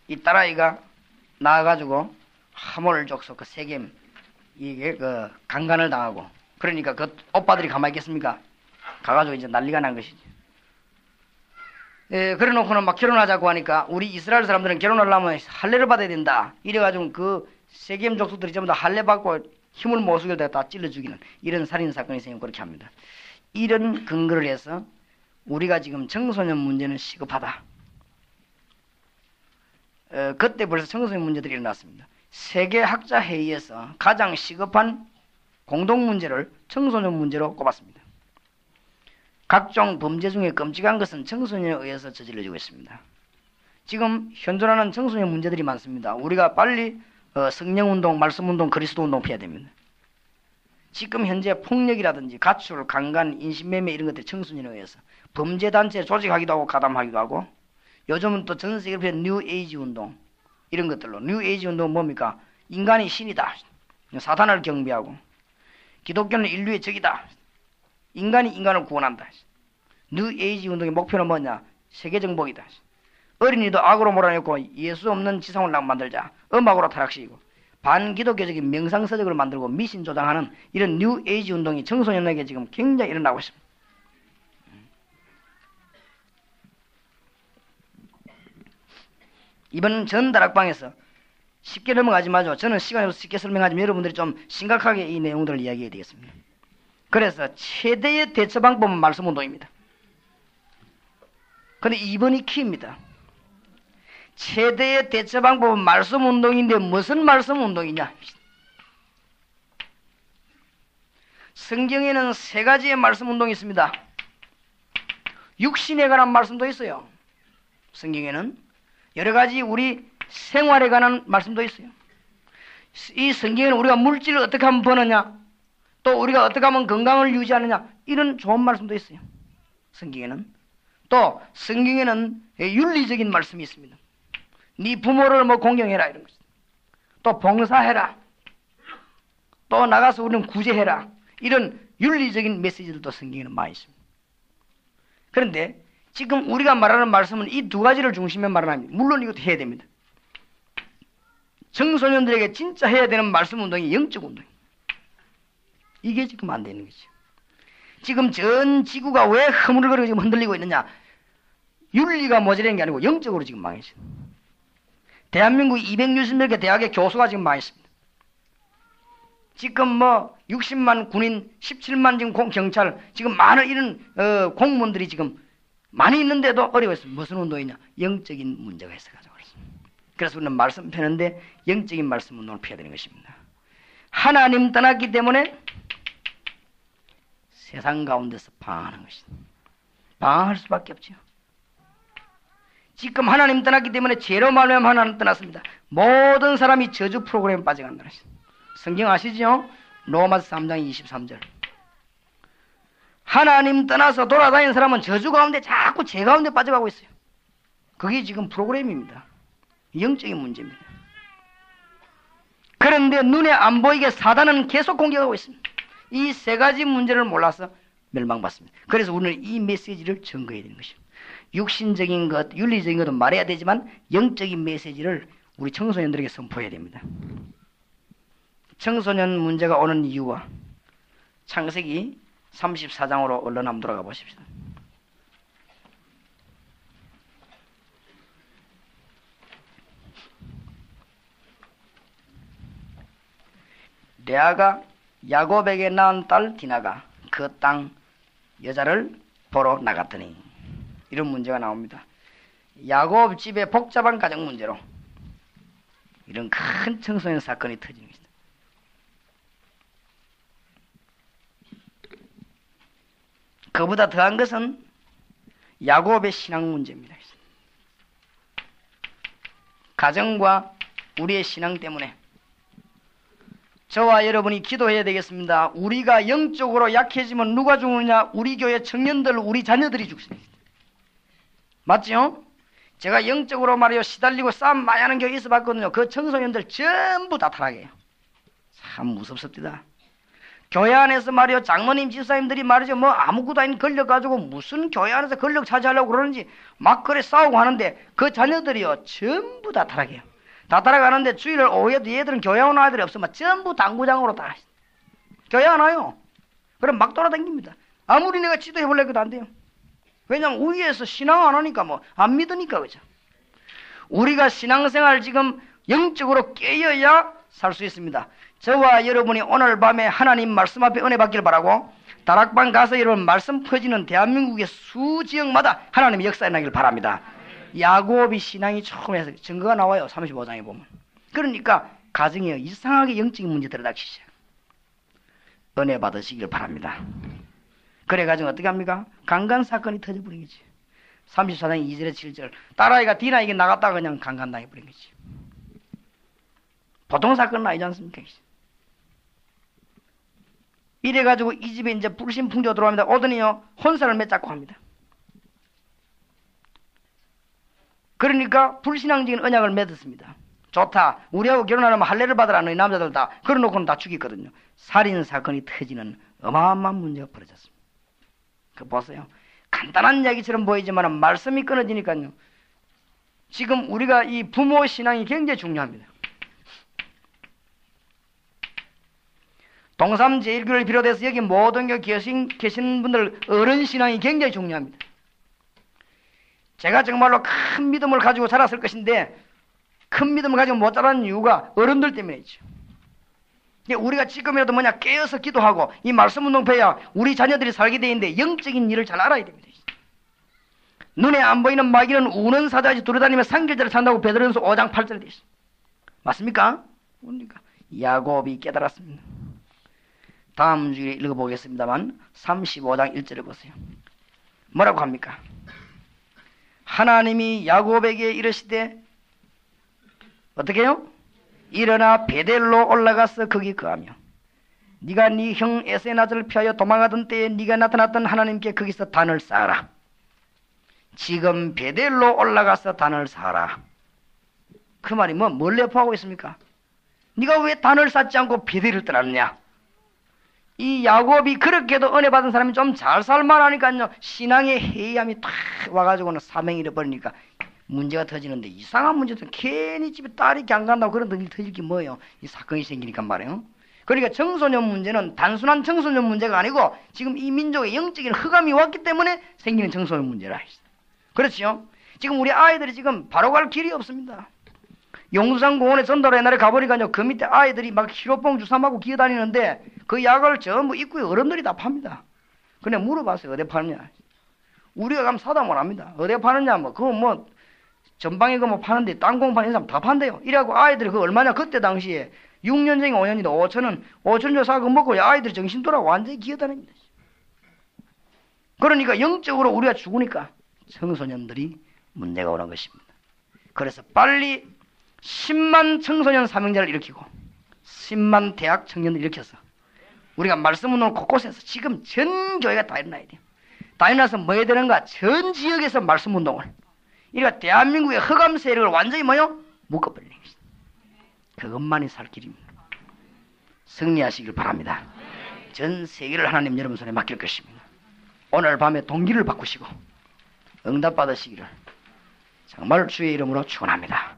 S2: 이 딸아이가 나와가지고 하몰 족속 그 세겜 이게 그 강간을 당하고, 그러니까 그 오빠들이 가만히 있겠습니까? 가가지고 이제 난리가 난 것이지. 그래 놓고는 막 결혼하자고 하니까 우리 이스라엘 사람들은 결혼하려면 할례를 받아야 된다. 이래가지고 그 세겜 족속들이 전부 다 할례 받고 힘을 못 쓰게 다 찔러 죽이는 이런 살인 사건이 생기면 그렇게 합니다. 이런 근거를 해서 우리가 지금 청소년 문제는 시급하다. 그때 벌써 청소년 문제들이 일어났습니다. 세계 학자 회의에서 가장 시급한 공동 문제를 청소년 문제로 꼽았습니다. 각종 범죄 중에 끔찍한 것은 청소년에 의해서 저질러지고 있습니다. 지금 현존하는 청소년 문제들이 많습니다. 우리가 빨리 성령운동, 말씀운동, 그리스도운동 피해야 됩니다. 지금 현재 폭력이라든지 가출, 강간, 인신매매 이런 것들이 청소년에 의해서 범죄단체 조직하기도 하고 가담하기도 하고, 요즘은 또 전 세계를 피해 뉴에이지 운동 이런 것들로. 뉴에이지 운동은 뭡니까? 인간이 신이다. 사탄을 경배하고, 기독교는 인류의 적이다. 인간이 인간을 구원한다. 뉴에이지 운동의 목표는 뭐냐? 세계 정복이다. 어린이도 악으로 몰아내고 예수 없는 지상을 만들자. 음악으로 타락시키고 반기독교적인 명상서적을 만들고 미신 조장하는 이런 뉴에이지 운동이 청소년에게 지금 굉장히 일어나고 있습니다. 이번 전 다락방에서 쉽게 넘어가지 마죠. 저는 시간이 없어서 쉽게 설명하지만 여러분들이 좀 심각하게 이 내용들을 이야기해야 되겠습니다. 그래서 최대의 대처 방법은 말씀운동입니다. 근데 이번이 키입니다. 최대의 대처 방법은 말씀운동인데 무슨 말씀운동이냐? 성경에는 세 가지의 말씀운동이 있습니다. 육신에 관한 말씀도 있어요. 성경에는 여러 가지 우리 생활에 관한 말씀도 있어요. 이 성경에는 우리가 물질을 어떻게 하면 버느냐, 또 우리가 어떻게 하면 건강을 유지하느냐, 이런 좋은 말씀도 있어요. 성경에는. 또 성경에는 윤리적인 말씀이 있습니다. 네 부모를 뭐 공경해라 이런 것입니다. 또 봉사해라. 또 나가서 우리는 구제해라. 이런 윤리적인 메시지들도 성경에는 많이 있습니다. 그런데 지금 우리가 말하는 말씀은 이 두 가지를 중심에 말하는, 물론 이것도 해야 됩니다. 청소년들에게 진짜 해야 되는 말씀 운동이 영적 운동이에요. 이게 지금 안 되는 거죠. 지금 전 지구가 왜 흐물거리고 지금 흔들리고 있느냐? 윤리가 모자라는 게 아니고 영적으로 지금 망했어요. 대한민국 260몇 개 대학의 교수가 지금 망했습니다. 지금 뭐 60만 군인, 17만 지금 경찰, 지금 많은 이런 공무원들이 지금 많이 있는데도 어려워했습니다. 무슨 운동이냐? 영적인 문제가 있어가지고 그렇습니다. 그래서 우리는 말씀 펴는데 영적인 말씀 운동을 펴야 되는 것입니다. 하나님 떠났기 때문에 세상 가운데서 방황하는 것입니다. 방황할 수밖에 없죠. 지금 하나님 떠났기 때문에 죄로 말미암아 하나님 떠났습니다. 모든 사람이 저주 프로그램에 빠져간다는 것입니다. 성경 아시죠? 로마서 3장 23절. 하나님 떠나서 돌아다니는 사람은 저주 가운데 자꾸 죄 가운데 빠져가고 있어요. 그게 지금 프로그램입니다. 영적인 문제입니다. 그런데 눈에 안 보이게 사단은 계속 공격하고 있습니다. 이 세 가지 문제를 몰라서 멸망받습니다. 그래서 우리는 이 메시지를 증거해야 되는 것입니다. 육신적인 것, 윤리적인 것도 말해야 되지만 영적인 메시지를 우리 청소년들에게 선포해야 됩니다. 청소년 문제가 오는 이유와 창세기 34장으로 얼른 한번 돌아가 보십시다. 레아가 야곱에게 낳은 딸 디나가 그 땅 여자를 보러 나갔더니 이런 문제가 나옵니다. 야곱 집의 복잡한 가정 문제로 이런 큰 청소년 사건이 터지는 것입니다. 그보다 더한 것은 야곱의 신앙 문제입니다. 가정과 우리의 신앙 때문에 저와 여러분이 기도해야 되겠습니다. 우리가 영적으로 약해지면 누가 죽느냐? 우리 교회 청년들, 우리 자녀들이 죽습니다. 맞죠? 제가 영적으로 말이요 시달리고 싸움 많이 하는 교회 있어 봤거든요. 그 청소년들 전부 다 타락해요. 참 무섭습니다. 교회 안에서 말이요 장모님 집사님들이 말이죠 뭐 아무것도 아닌 권력가지고 무슨 교회 안에서 권력 차지하려고 그러는지 막 그래 싸우고 하는데 그 자녀들이요 전부 다 타락해요. 다 따라가는데 주일을 오후에도 얘들은 교회 오는 아이들이 없으면 전부 당구장으로 다 교회 안 와요. 그럼 막 돌아다닙니다. 아무리 내가 지도해 보려고 해도 안 돼요. 왜냐하면 위에서 신앙 안 하니까 뭐 안 믿으니까 그죠. 우리가 신앙생활 지금 영적으로 깨어야 살 수 있습니다. 저와 여러분이 오늘 밤에 하나님 말씀 앞에 은혜 받기를 바라고 다락방 가서 여러분 말씀 퍼지는 대한민국의 수지역마다 하나님의 역사에 나기를 바랍니다. 야곱이 신앙이 처음에 증거가 나와요. 35장에 보면. 그러니까 가정에 이상하게 영적인 문제 들어닥치죠. 은혜 받으시길 바랍니다. 그래 가지고 어떻게 합니까? 강간 사건이 터져버린 거지. 34장 2절에 7절 딸아이가 디나에게 나갔다가 그냥 강간 당해버린 거지. 보통 사건은 아니지 않습니까? 이래가지고 이 집에 이제 불신풍조가 들어옵니다. 오더니요 혼사를 맺자고 합니다. 그러니까 불신앙적인 언약을 맺었습니다. 좋다. 우리하고 결혼하려면 할례를 받으라. 너희 남자들 다. 그러놓고는 다 죽이거든요. 살인사건이 터지는 어마어마한 문제가 벌어졌습니다. 그 보세요. 간단한 이야기처럼 보이지만 말씀이 끊어지니까요. 지금 우리가 이 부모 신앙이 굉장히 중요합니다. 동삼 제1교를 비롯해서 여기 모든 교회 계신 분들 어른 신앙이 굉장히 중요합니다. 제가 정말로 큰 믿음을 가지고 자랐을 것인데 큰 믿음을 가지고 못 자라는 이유가 어른들 때문이죠. 우리가 지금이라도 뭐냐 깨어서 기도하고 이 말씀 운동패야 우리 자녀들이 살게 돼 있는데 영적인 일을 잘 알아야 됩니다. 눈에 안 보이는 마귀는 우는 사자같이 돌아다니며 상길자를 찬다고 베드로전서 5장 8절에 되어 있습니다. 맞습니까? 그러니까 야곱이 깨달았습니다. 다음 주에 읽어보겠습니다만 35장 1절에 보세요. 뭐라고 합니까? 하나님이 야곱에게 이르시되 어떻게 해요? 일어나 베델로 올라가서 거기 거하며 네가 네 형 에세나를 피하여 도망하던 때에 네가 나타났던 하나님께 거기서 단을 쌓아라. 지금 베델로 올라가서 단을 쌓아라. 그 말이 뭘 내포하고 있습니까? 네가 왜 단을 쌓지 않고 베델을 떠났냐? 이 야곱이 그렇게도 은혜 받은 사람이 좀 잘 살만하니까요. 신앙의 해이함이 탁 와가지고는 사명이 잃어버리니까 문제가 터지는데 이상한 문제도 괜히 집에 딸이 이렇게 안 간다고 그런 일이 터질 게 뭐예요? 이 사건이 생기니까 말이에요. 그러니까 청소년 문제는 단순한 청소년 문제가 아니고 지금 이 민족의 영적인 흑암이 왔기 때문에 생기는 청소년 문제라. 그렇죠? 지금 우리 아이들이 지금 바로 갈 길이 없습니다. 용두산 공원에 전도로 옛날에 가보니까요. 그 밑에 아이들이 막 히로뽕 주사 맞고 기어다니는데 그 약을 전부 입구에 어른들이 다 팝니다. 근데 물어봤어요. 어디 파느냐? 우리가 가면 사다 못 합니다. 어디 파느냐? 그거 전방에 파는데 땅콩 파는 사람 다 판대요. 이래갖고 아이들이 그거 얼마냐? 그때 당시에 6년전이 5년이다. 5천원 줘 사고 먹고 아이들이 정신 돌아가 완전히 기어다닙니다. 그러니까 영적으로 우리가 죽으니까 청소년들이 문제가 오는 것입니다. 그래서 빨리 10만 청소년 사명자를 일으키고 10만 대학 청년을 일으켜서 우리가 말씀운동을 곳곳에서 지금 전 교회가 다 일어나야 돼요. 다 일어나서 뭐 해야 되는가? 전 지역에서 말씀운동을. 그러니까 대한민국의 흑암 세력을 완전히 뭐요? 묶어버리는 것입니다. 그것만이 살 길입니다. 승리하시길 바랍니다. 전 세계를 하나님 여러분 손에 맡길 것입니다. 오늘 밤에 동기를 바꾸시고 응답받으시기를 정말 주의 이름으로 축원합니다.